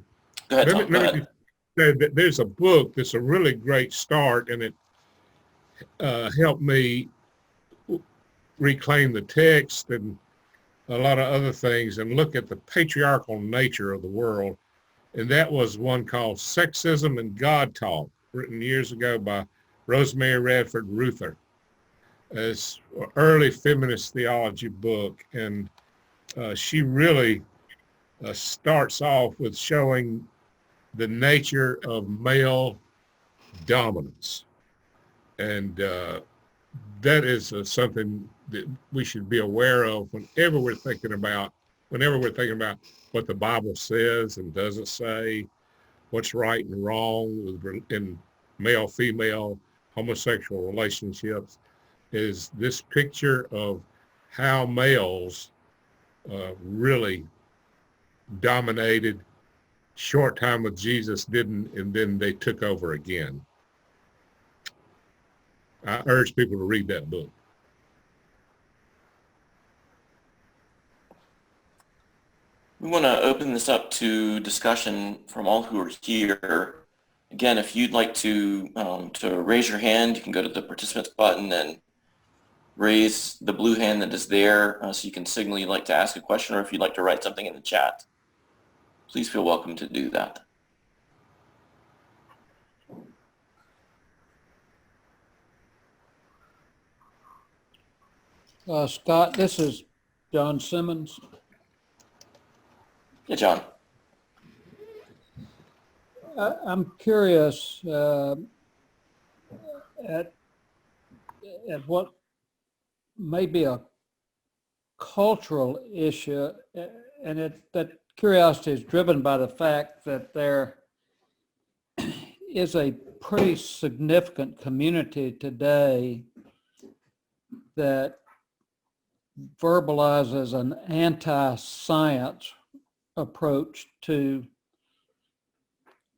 Go ahead, Tom. Go ahead. There's a book that's a really great start, and it helped me reclaim the text and a lot of other things and look at the patriarchal nature of the world. And that was one called Sexism and God Talk, written years ago by Rosemary Radford Ruther. It's an early feminist theology book, and she really starts off with showing the nature of male dominance. And that is something that we should be aware of whenever we're thinking about what the Bible says and doesn't say, what's right and wrong in male-female homosexual relationships, is this picture of how males really dominated. Short time with Jesus didn't, and then they took over again. I urge people to read that book. We want to open this up to discussion from all who are here. Again, if you'd like to raise your hand, you can go to the participants button and raise the blue hand that is there so you can signal you'd like to ask a question, or if you'd like to write something in the chat, please feel welcome to do that. Scott, this is John Simmons. Yeah, John. I'm curious at what may be a cultural issue, and that curiosity is driven by the fact that there is a pretty significant community today that verbalizes an anti-science approach to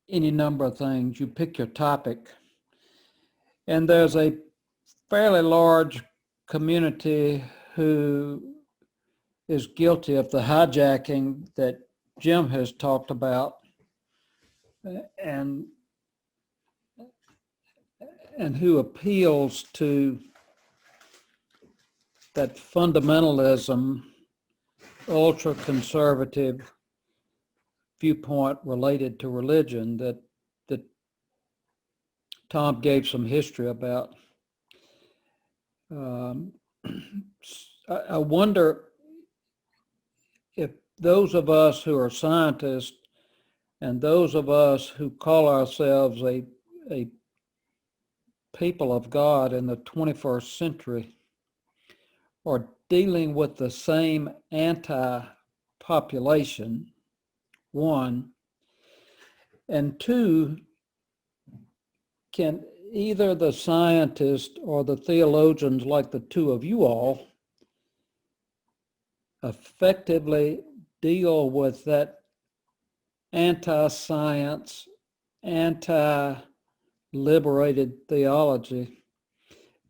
any number of things. You pick your topic. And there's a fairly large community who is guilty of the hijacking that Jim has talked about, and who appeals to that fundamentalism, ultra-conservative viewpoint related to religion that Tom gave some history about. I wonder if those of us who are scientists and those of us who call ourselves a people of God in the 21st century are dealing with the same anti-power population, one, and two, can either the scientists or the theologians like the two of you all effectively deal with that anti-science, anti-liberated theology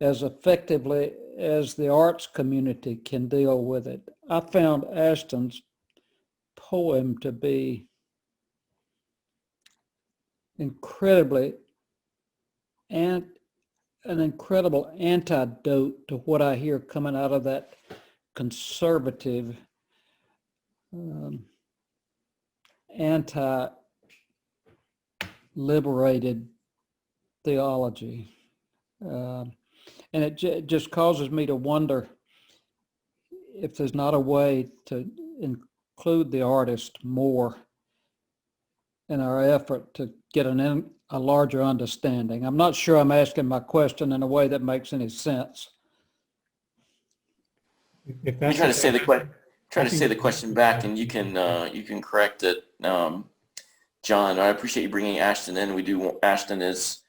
as effectively as the arts community can deal with it? I found Ashton's poem to be incredibly and an incredible antidote to what I hear coming out of that conservative, anti-liberated theology. And it just causes me to wonder if there's not a way to include the artist more in our effort to get a larger understanding. I'm not sure I'm asking my question in a way that makes any sense. If We that's try to say the question back, and you can correct it, John. I appreciate you bringing Ashton in. Ashton is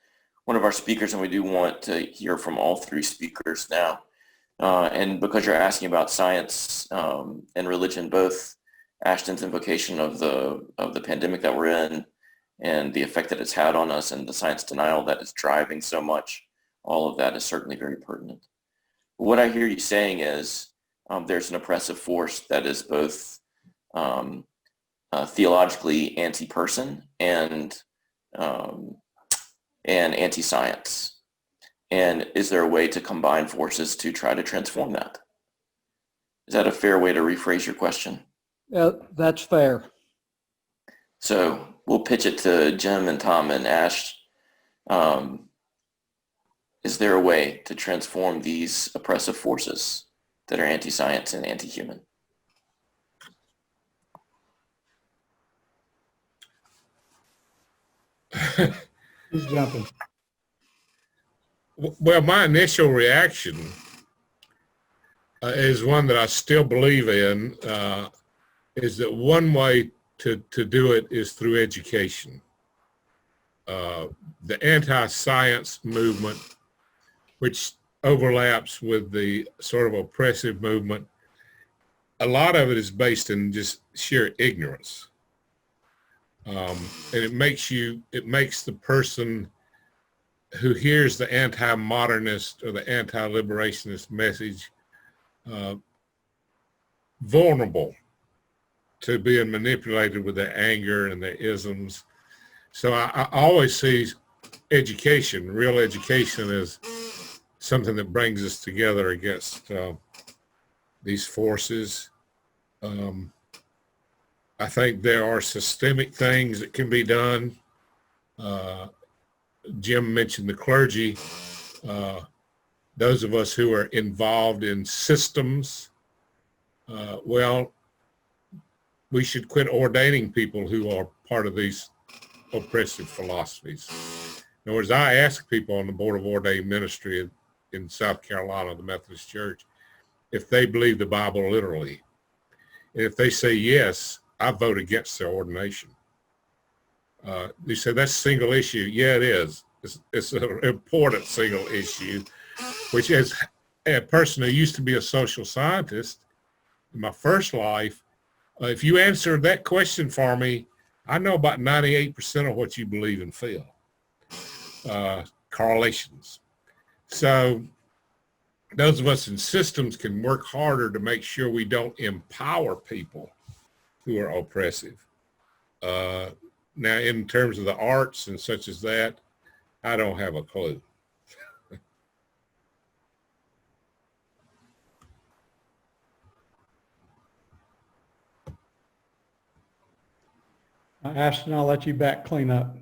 one of our speakers, and we do want to hear from all three speakers now. And because you're asking about science and religion, both Ashton's invocation of the pandemic that we're in and the effect that it's had on us and the science denial that is driving so much, all of that is certainly very pertinent. What I hear you saying is there's an oppressive force that is both theologically anti-person and anti-science. And is there a way to combine forces to try to transform that? Is that a fair way to rephrase your question? That's fair. So we'll pitch it to Jim and Tom and Ash. Is there a way to transform these oppressive forces that are anti-science and anti-human? Who's jumping? Well, my initial reaction is one that I still believe in, is that one way to do it is through education. The anti-science movement, which overlaps with the sort of oppressive movement, a lot of it is based in just sheer ignorance. And it makes the person who hears the anti-modernist or the anti-liberationist message vulnerable to being manipulated with their anger and their isms. So I always see education, real education, as something that brings us together against these forces. I think there are systemic things that can be done. Jim mentioned the clergy. Those of us who are involved in systems, well, we should quit ordaining people who are part of these oppressive philosophies. In other words, I ask people on the Board of Ordained Ministry in South Carolina, the Methodist Church, if they believe the Bible literally. And if they say yes, I vote against their ordination. You say that's a single issue. Yeah, it is. It's an important single issue, which as a person who used to be a social scientist in my first life, if you answer that question for me, I know about 98% of what you believe and feel. Correlations. So those of us in systems can work harder to make sure we don't empower people who are oppressive. Now, in terms of the arts and such as that, I don't have a clue. Ashton, I'll let you back clean up.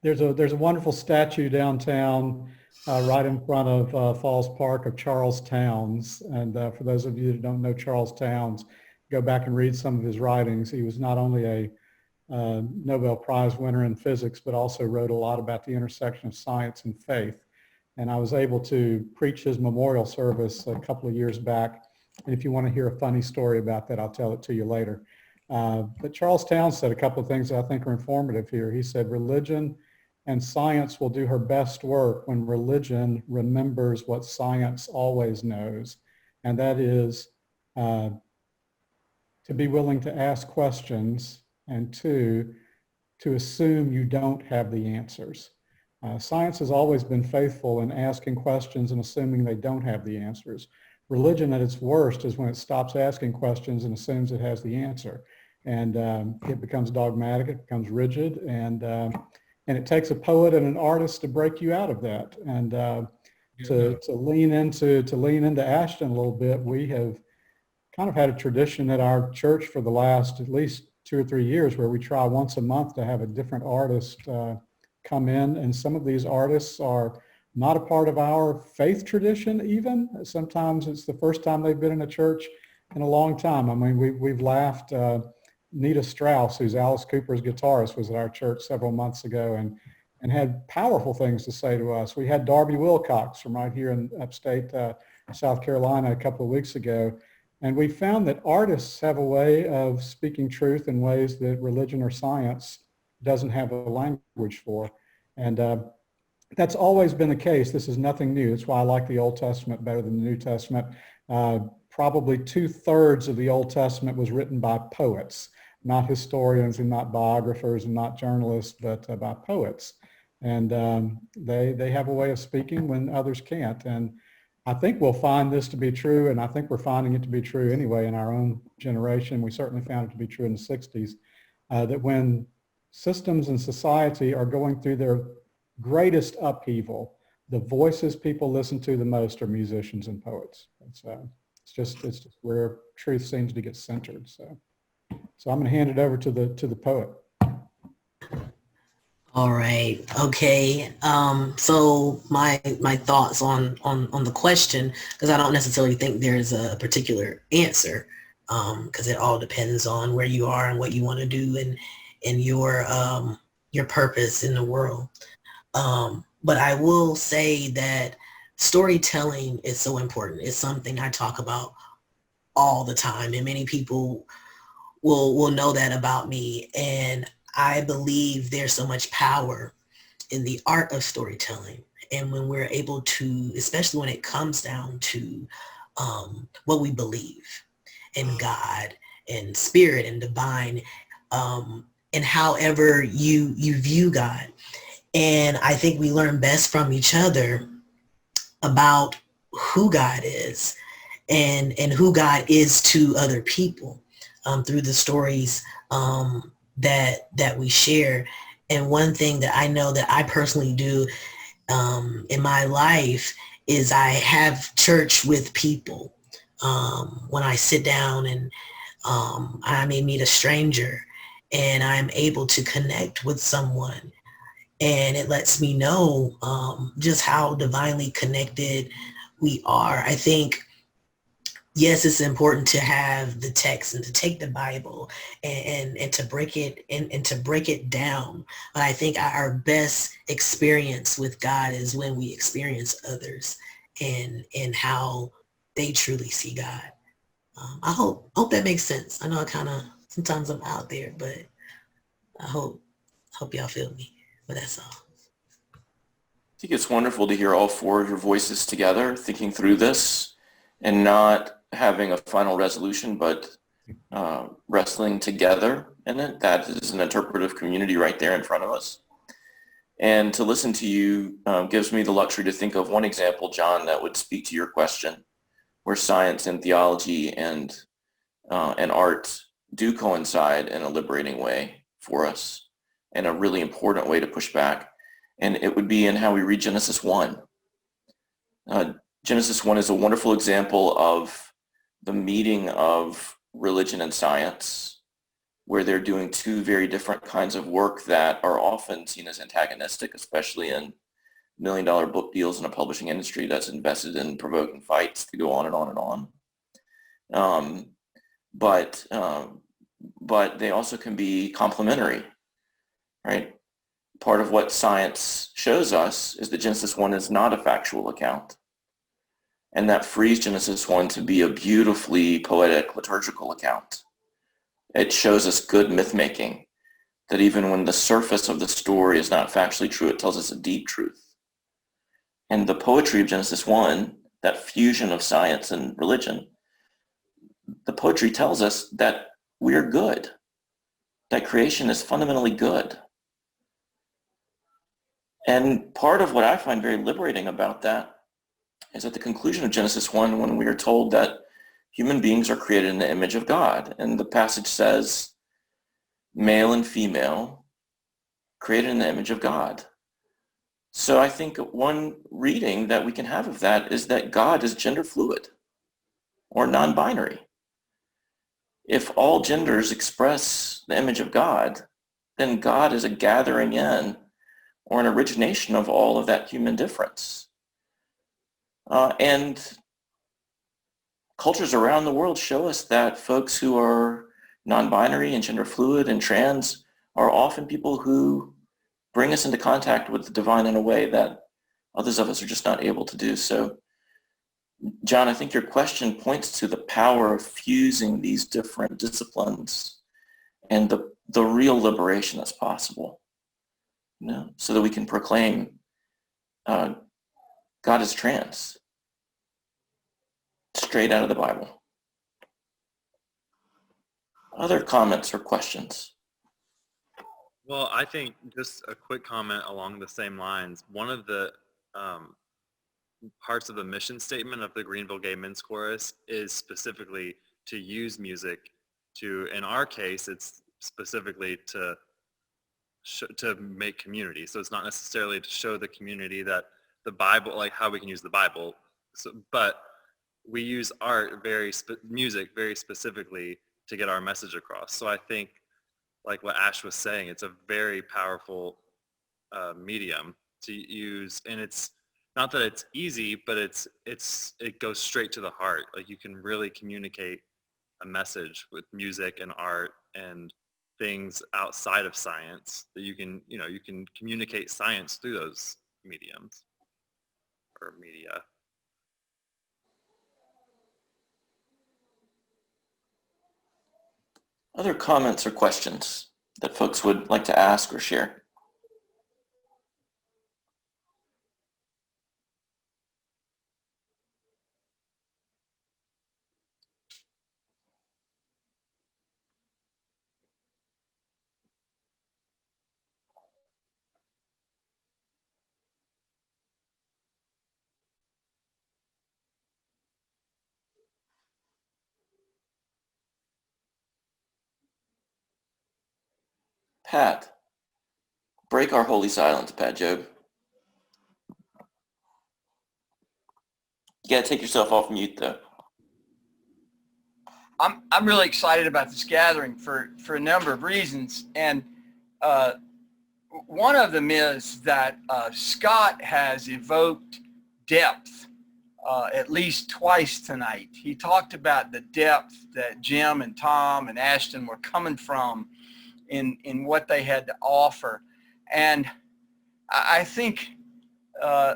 There's a wonderful statue downtown, right in front of Falls Park, of Charles Towns. And for those of you that don't know Charles Towns, go back and read some of his writings. He was not only a Nobel Prize winner in physics, but also wrote a lot about the intersection of science and faith. And I was able to preach his memorial service a couple of years back And if you want to hear a funny story about that, I'll tell it to you later. But Charles Towns said a couple of things that I think are informative here. He said, religion and science will do her best work when religion remembers what science always knows. And that is to be willing to ask questions, and two, to assume you don't have the answers. Science has always been faithful in asking questions and assuming they don't have the answers. Religion at its worst is when it stops asking questions and assumes it has the answer. And it becomes dogmatic, it becomes rigid, and it takes a poet and an artist to break you out of that. And to lean into Ashton a little bit, we have kind of had a tradition at our church for the last at least 2 or 3 years where we try once a month to have a different artist come in. And some of these artists are not a part of our faith tradition even. Sometimes it's the first time they've been in a church in a long time. I mean, we've laughed. Nita Strauss, who's Alice Cooper's guitarist, was at our church several months ago and had powerful things to say to us. We had Darby Wilcox from right here in Upstate South Carolina a couple of weeks ago. And we found that artists have a way of speaking truth in ways that religion or science doesn't have a language for. And that's always been the case. This is nothing new. That's why I like the Old Testament better than the New Testament. Probably 2/3 of the Old Testament was written by poets, not historians and not biographers and not journalists, but by poets. And they have a way of speaking when others can't. And I think we'll find this to be true, and I think we're finding it to be true anyway in our own generation. We certainly found it to be true in the 60s, that when systems and society are going through their greatest upheaval, the voices people listen to the most are musicians and poets. It's just where truth seems to get centered. So I'm going to hand it over to the poet. All right. Okay. So my thoughts on the question, because I don't necessarily think there's a particular answer, because it all depends on where you are and what you want to do and your purpose in the world. But I will say that storytelling is so important. It's something I talk about all the time, and many people will know that about me. And I believe there's so much power in the art of storytelling. And when we're able to, especially when it comes down to what we believe in God and spirit and divine, and however you view God. And I think we learn best from each other about who God is and who God is to other people through the stories that we share. And one thing that I know that I personally do in my life is I have church with people. When I sit down and I may meet a stranger and I'm able to connect with someone, and it lets me know just how divinely connected we are. I think, yes, it's important to have the text and to take the Bible and to break it and to break it down. But I think our best experience with God is when we experience others and how they truly see God. I hope that makes sense. I know sometimes I'm out there, but I hope y'all feel me. But that's all. I think it's wonderful to hear all four of your voices together, thinking through this and not having a final resolution, but wrestling together in it. That is an interpretive community right there in front of us. And to listen to you gives me the luxury to think of one example, John, that would speak to your question, where science and theology and art do coincide in a liberating way for us, and a really important way to push back. And it would be in how we read Genesis 1. Genesis 1 is a wonderful example of the meeting of religion and science, where they're doing two very different kinds of work that are often seen as antagonistic, especially in million-dollar book deals in a publishing industry that's invested in provoking fights to go on and on and on. But they also can be complementary. Right? Part of what science shows us is that Genesis 1 is not a factual account. and that frees Genesis 1 to be a beautifully poetic liturgical account. It shows us good myth making, that even when the surface of the story is not factually true, it tells us a deep truth. And the poetry of Genesis 1, that fusion of science and religion, the poetry tells us that we're good, that creation is fundamentally good. And part of what I find very liberating about that is at the conclusion of Genesis 1, when we are told that human beings are created in the image of God. And the passage says, male and female, created in the image of God. So I think one reading that we can have of that is that God is gender fluid or non-binary. If all genders express the image of God, then God is a gathering in or an origination of all of that human difference. And cultures around the world show us that folks who are non-binary and gender fluid and trans are often people who bring us into contact with the divine in a way that others of us are just not able to do. So, John, I think your question points to the power of fusing these different disciplines and the real liberation that's possible, so that we can proclaim God is trans, straight out of the Bible. Other comments or questions? Well, I think just a quick comment along the same lines. One of the parts of the mission statement of the Greenville Gay Men's Chorus is specifically to use music to, in our case, it's specifically to make community. So it's not necessarily to show the community that the Bible, like how we can use the Bible, but we use music very specifically to get our message across. So I think, like what Ash was saying, it's a very powerful medium to use, and it's not that it's easy, but it goes straight to the heart. Like you can really communicate a message with music and art and things outside of science that you can communicate science through those mediums or media. Other comments or questions that folks would like to ask or share? Pat, break our holy silence, Pat Job. You gotta take yourself off mute though. I'm really excited about this gathering for a number of reasons, and one of them is that Scott has evoked depth at least twice tonight. He talked about the depth that Jim and Tom and Ashton were coming from in what they had to offer, and I think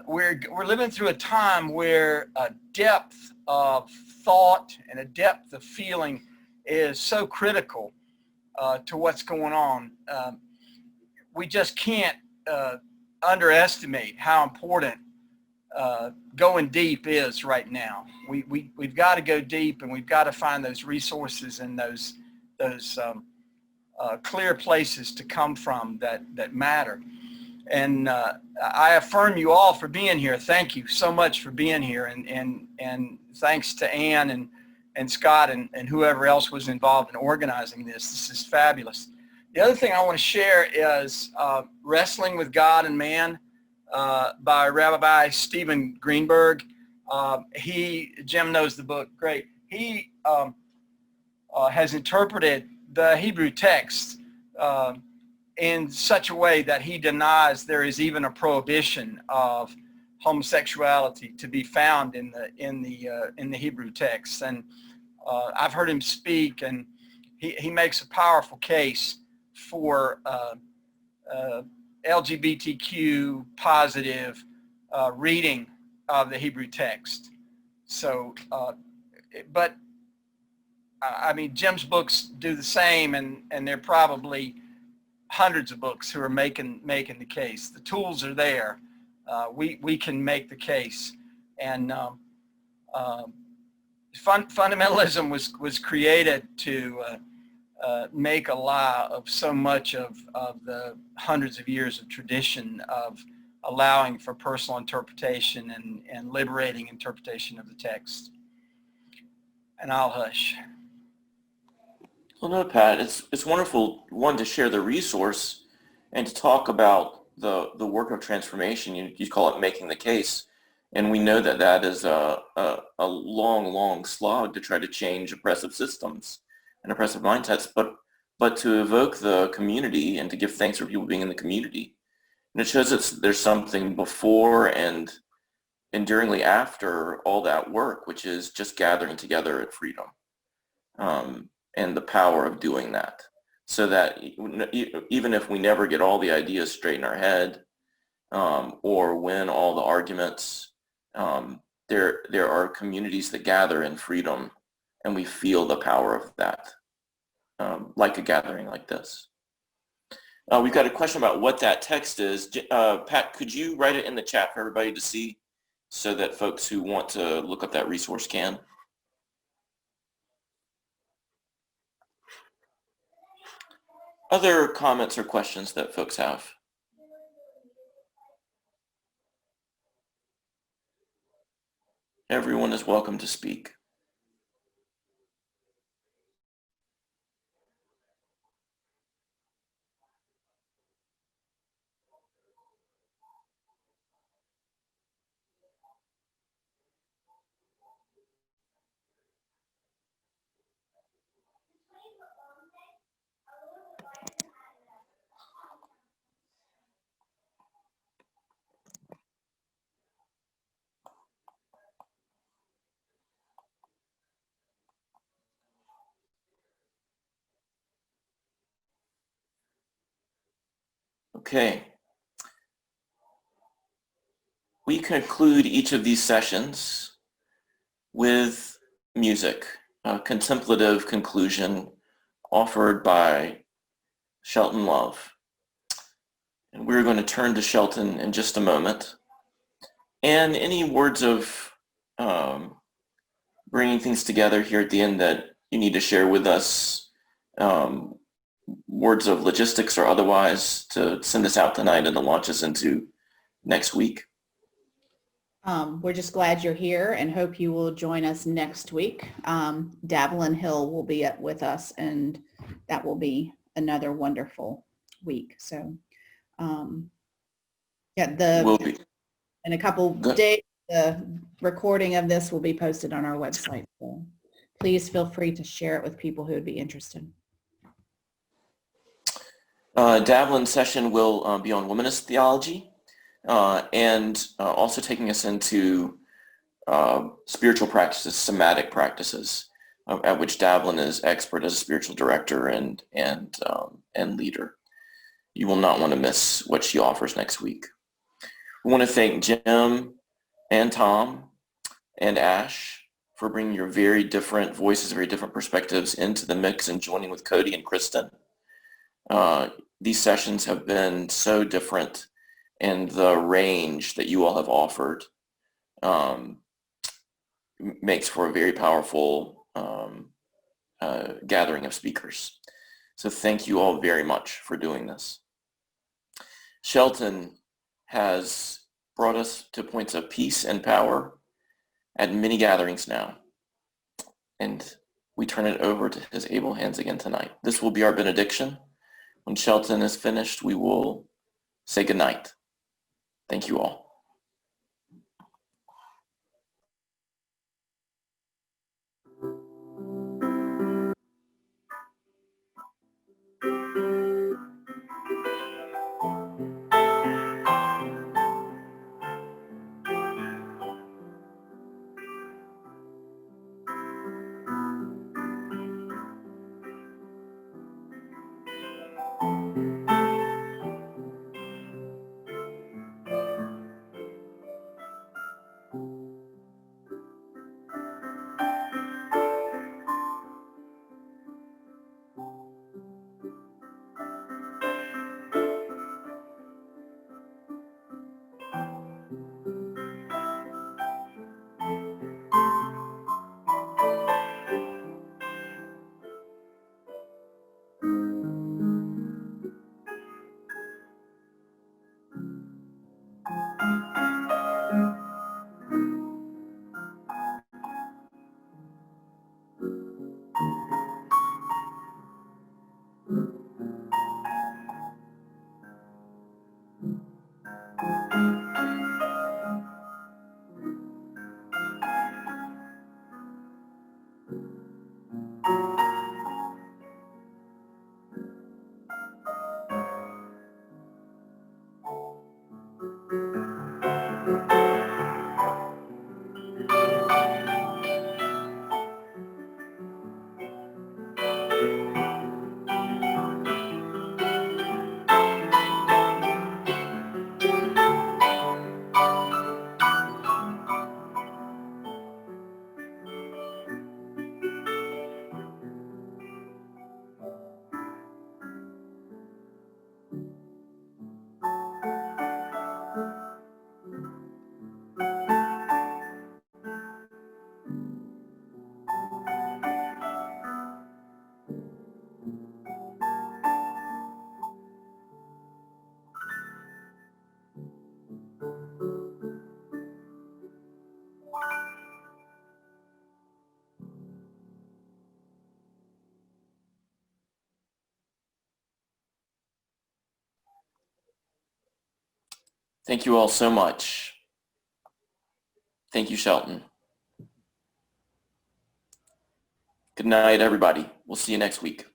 we're living through a time where a depth of thought and a depth of feeling is so critical to what's going on. We just can't underestimate how important going deep is right now. We've got to go deep, and we've got to find those resources and those clear places to come from that matter. And I affirm you all for being here. Thank you so much for being here, and thanks to Ann and Scott and whoever else was involved in organizing this. This is fabulous. The other thing I want to share is Wrestling with God and Man by Rabbi Stephen Greenberg. Jim knows the book, great. He has interpreted the Hebrew text in such a way that he denies there is even a prohibition of homosexuality to be found in the Hebrew text. And I've heard him speak, and he makes a powerful case for LGBTQ positive reading of the Hebrew text. So, but I mean, Jim's books do the same, and there are probably hundreds of books who are making the case. The tools are there. We can make the case, and fundamentalism was created to make a lie of so much of the hundreds of years of tradition of allowing for personal interpretation and liberating interpretation of the text. And I'll hush. Well, no, Pat, it's wonderful, one, to share the resource and to talk about the work of transformation. You call it making the case. And we know that that is a long, long slog to try to change oppressive systems and oppressive mindsets, but to evoke the community and to give thanks for people being in the community. And it shows that there's something before and enduringly after all that work, which is just gathering together at freedom. And the power of doing that, so that even if we never get all the ideas straight in our head or win all the arguments, there are communities that gather in freedom, and we feel the power of that, like a gathering like this. We've got a question about what that text is. Pat, could you write it in the chat for everybody to see so that folks who want to look up that resource can? Other comments or questions that folks have? Everyone is welcome to speak. Okay. We conclude each of these sessions with music, a contemplative conclusion offered by Shelton Love. And we're going to turn to Shelton in just a moment. And any words of bringing things together here at the end that you need to share with us, words of logistics or otherwise, to send us out tonight and to launch us into next week? We're just glad you're here and hope you will join us next week. Davelin Hill will be with us, and that will be another wonderful week. So Will be. in a couple days, the recording of this will be posted on our website. So please feel free to share it with people who would be interested. Davelin's session will be on womanist theology and also taking us into spiritual practices, somatic practices, at which Davelin is expert as a spiritual director and leader. You will not want to miss what she offers next week. We want to thank Jim and Tom and Ash for bringing your very different voices, very different perspectives into the mix and joining with Cody and Kristen. These sessions have been so different, and the range that you all have offered makes for a very powerful gathering of speakers. So thank you all very much for doing this. Shelton has brought us to points of peace and power at many gatherings now, and we turn it over to his able hands again tonight. This will be our benediction. When Shelton is finished, we will say goodnight. Thank you all. Thank you all so much. Thank you, Shelton. Good night, everybody. We'll see you next week.